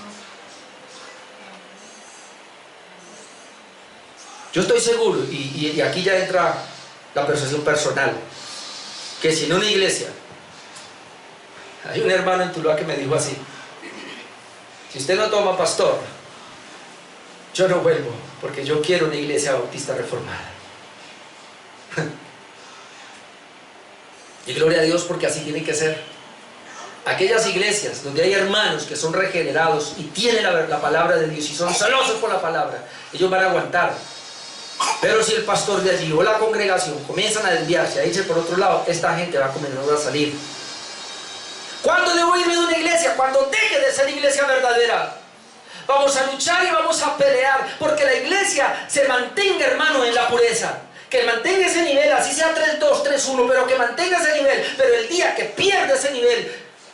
A: Yo estoy seguro, y aquí ya entra la persuasión personal, que si en una iglesia, hay un hermano en Tuluá que me dijo así: si usted no toma pastor, yo no vuelvo, porque yo quiero una iglesia bautista reformada. Y gloria a Dios, porque así tiene que ser. Aquellas iglesias donde hay hermanos que son regenerados y tienen la palabra de Dios y son celosos por la palabra, ellos van a aguantar. Pero si el pastor de allí o la congregación comienzan a desviarse, a irse por otro lado, esta gente va a comenzar a salir. ¿Cuándo debo irme de una iglesia? Cuando deje de ser iglesia verdadera. Vamos a luchar y vamos a pelear porque la iglesia se mantenga, hermano, en la pureza. Que mantenga ese nivel, así sea 3-2, 3-1, pero que mantenga ese nivel. Pero el día que pierde ese nivel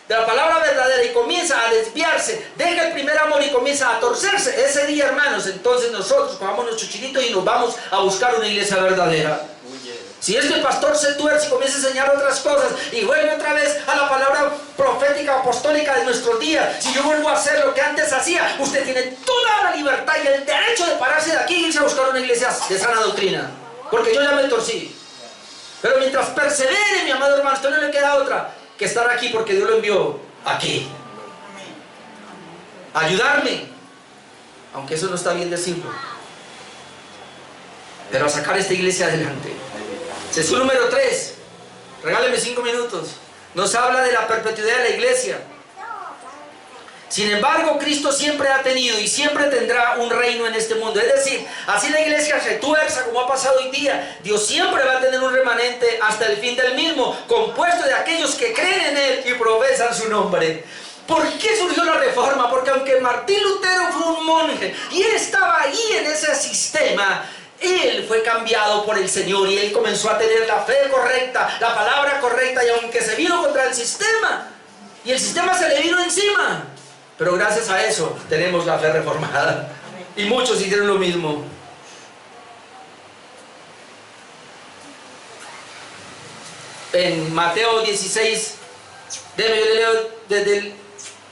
A: de la palabra verdadera y comienza a desviarse, deja el primer amor y comienza a torcerse, ese día, hermanos, entonces nosotros cogamos nuestro chinito y nos vamos a buscar una iglesia verdadera. Si es que el pastor se tuerce y comienza a enseñar otras cosas y vuelve otra vez a la palabra profética apostólica de nuestros días, si yo vuelvo a hacer lo que antes hacía, usted tiene toda la libertad y el derecho de pararse de aquí y irse a buscar una iglesia de sana doctrina, porque yo ya me torcí. Pero mientras persevere, mi amado hermano, usted no le queda otra que estar aquí porque Dios lo envió ¿A qué? Ayudarme, aunque eso no está bien decirlo, pero a sacar esta iglesia adelante. Jesús número 3, regáleme 5 minutos, nos habla de la perpetuidad de la iglesia. Sin embargo, Cristo siempre ha tenido y siempre tendrá un reino en este mundo. Es decir, así la iglesia se tuerza como ha pasado hoy día, Dios siempre va a tener un remanente hasta el fin del mismo, compuesto de aquellos que creen en Él y profesan su nombre. ¿Por qué surgió la reforma? Porque aunque Martín Lutero fue un monje y él estaba ahí en ese sistema, él fue cambiado por el Señor y él comenzó a tener la fe correcta, la palabra correcta, y aunque se vino contra el sistema y el sistema se le vino encima, pero gracias a eso tenemos la fe reformada y muchos hicieron lo mismo. En Mateo 16, yo le leo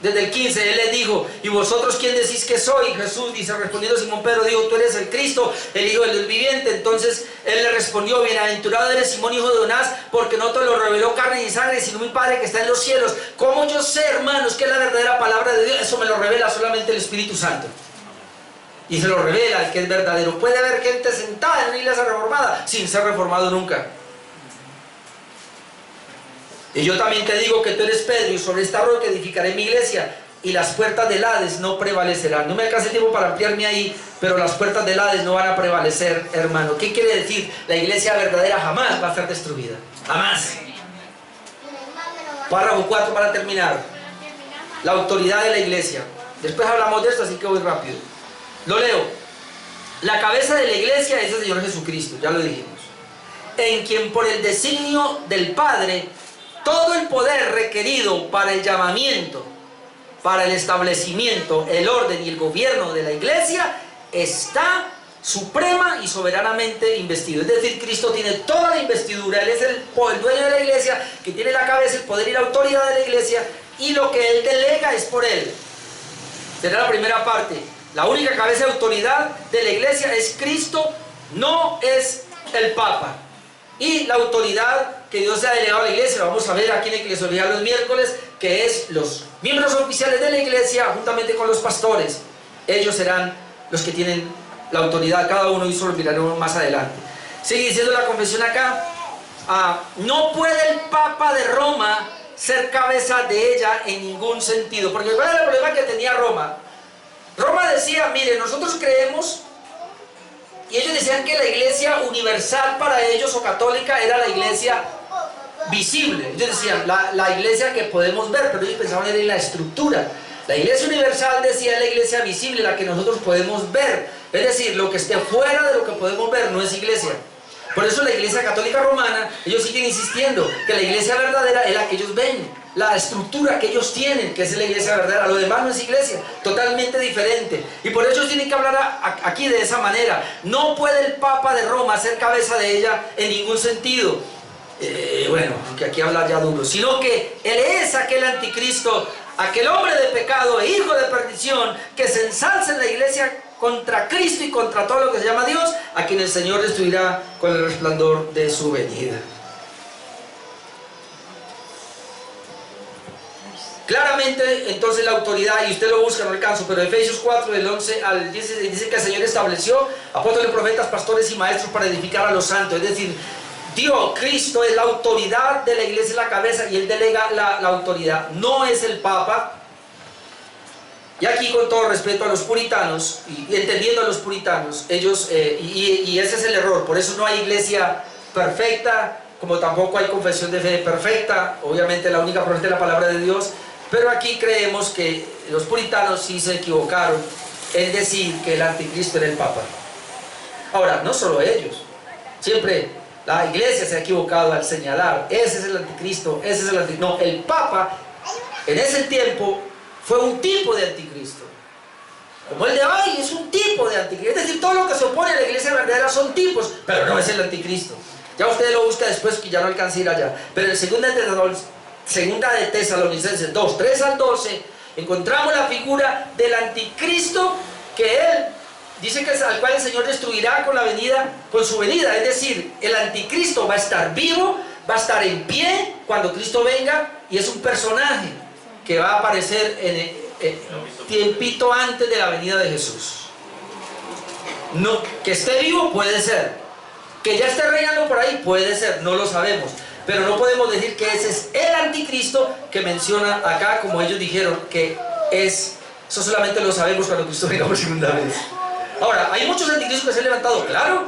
A: desde el 15, él le dijo: ¿y vosotros quién decís que soy? Jesús dice, respondiendo Simón Pedro, dijo: tú eres el Cristo, el Hijo del Dios viviente. Entonces él le respondió: bienaventurado eres Simón, hijo de Jonás, porque no te lo reveló carne ni sangre, sino mi Padre que está en los cielos. ¿Cómo yo sé, hermanos, que es la verdadera palabra de Dios? Eso me lo revela solamente el Espíritu Santo. Y se lo revela el que es verdadero. Puede haber gente sentada en una iglesia reformada sin ser reformado nunca. Y yo también te digo que tú eres Pedro, y sobre esta roca edificaré mi iglesia, y las puertas del Hades no prevalecerán. No me alcanza el tiempo para ampliarme ahí, pero las puertas del Hades no van a prevalecer, hermano. ¿Qué quiere decir? La iglesia verdadera jamás va a ser destruida. Jamás. Párrafo 4 para terminar. La autoridad de la iglesia. Después hablamos de esto, así que voy rápido. Lo leo. La cabeza de la iglesia es el Señor Jesucristo, ya lo dijimos. En quien por el designio del Padre todo el poder requerido para el llamamiento, para el establecimiento, el orden y el gobierno de la iglesia está suprema y soberanamente investido. Es decir, Cristo tiene toda la investidura, Él es el dueño de la iglesia, que tiene la cabeza, el poder y la autoridad de la iglesia, y lo que Él delega es por Él. Será la primera parte. La única cabeza de autoridad de la iglesia es Cristo, no es el Papa. Y la autoridad que Dios ha delegado a la iglesia, vamos a ver aquí en Eclesiología los miércoles, que es los miembros oficiales de la iglesia juntamente con los pastores. Ellos serán los que tienen la autoridad, cada uno, y eso lo miraremos más adelante. Sigue diciendo la confesión acá: no puede el Papa de Roma ser cabeza de ella en ningún sentido. Porque ¿cuál era el problema que tenía Roma? Roma decía: mire, nosotros creemos. Y ellos decían que la iglesia universal para ellos, o católica, era la iglesia visible. Ellos decían la iglesia que podemos ver, pero ellos pensaban en la estructura. La iglesia universal decía la iglesia visible, la que nosotros podemos ver. Es decir, lo que esté fuera de lo que podemos ver no es iglesia. Por eso la iglesia católica romana, ellos siguen insistiendo que la iglesia verdadera es la que ellos ven, la estructura que ellos tienen, que es la iglesia verdadera. Lo demás no es iglesia, totalmente diferente. Y por eso tienen que hablar aquí de esa manera. No puede el Papa de Roma ser cabeza de ella en ningún sentido. Bueno, aunque aquí habla ya duro. Sino que Él es aquel anticristo, aquel hombre de pecado e hijo de perdición, que se ensalza en la iglesia contra Cristo y contra todo lo que se llama Dios, a quien el Señor destruirá con el resplandor de su venida. Claramente, entonces, la autoridad, y usted lo busca, no alcanzo, pero Efesios 4, del 11 al 10, dice que el Señor estableció apóstoles, profetas, pastores y maestros para edificar a los santos. Es decir, Dios, Cristo es la autoridad de la iglesia, la cabeza, y Él delega la autoridad. No es el Papa. Y aquí, con todo respeto a los puritanos, y entendiendo a los puritanos, ellos, y ese es el error, por eso no hay iglesia perfecta, como tampoco hay confesión de fe perfecta, obviamente la única profeta es la palabra de Dios, pero aquí creemos que los puritanos sí se equivocaron en decir que el anticristo era el Papa. Ahora, no solo ellos, siempre la iglesia se ha equivocado al señalar, ese es el anticristo, ese es el anticristo. No, el Papa, en ese tiempo, fue un tipo de anticristo. Como el de hoy es un tipo de anticristo. Es decir, todo lo que se opone a la iglesia verdadera son tipos, pero no es el anticristo. Ya usted lo busca después, que ya no alcanza a ir allá. Pero en segunda de Tesalonicenses 2, 3 al 12, encontramos la figura del anticristo, que él dice que al cual el Señor destruirá con su venida. Es decir, el anticristo va a estar vivo, va a estar en pie cuando Cristo venga, y es un personaje que va a aparecer tiempito antes de la venida de Jesús. No, que esté vivo puede ser, que ya esté reinando por ahí puede ser, no lo sabemos, pero no podemos decir que ese es el anticristo que menciona acá, como ellos dijeron que es. Eso solamente lo sabemos cuando Cristo venga por segunda vez. Ahora, hay muchos anticristos que se han levantado, claro,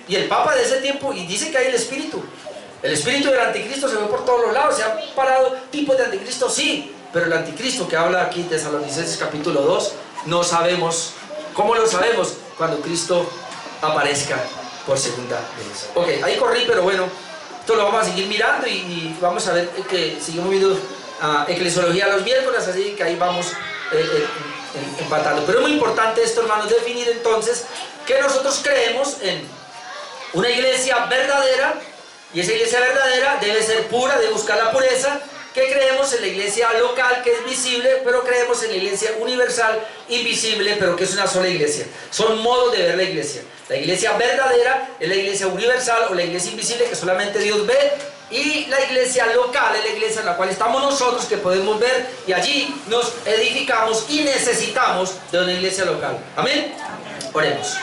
A: y el Papa de ese tiempo, y dice que hay el espíritu del anticristo se ve por todos los lados. Se han parado tipos de anticristo, sí, pero el anticristo que habla aquí, Tesalonicenses capítulo 2, no sabemos. ¿Cómo lo sabemos? Cuando Cristo aparezca por segunda vez. Ok, ahí corrí, pero bueno, esto lo vamos a seguir mirando y vamos a ver que seguimos viendo eclesiología los miércoles, así que ahí vamos empatando. Pero es muy importante esto, hermanos, definir entonces que nosotros creemos en una iglesia verdadera, y esa iglesia verdadera debe ser pura, de buscar la pureza, que creemos en la iglesia local, que es visible, pero creemos en la iglesia universal, invisible, pero que es una sola iglesia. Son modos de ver la iglesia. La iglesia verdadera es la iglesia universal o la iglesia invisible que solamente Dios ve, y la iglesia local es la iglesia en la cual estamos nosotros, que podemos ver, y allí nos edificamos y necesitamos de una iglesia local. Amén. Oremos.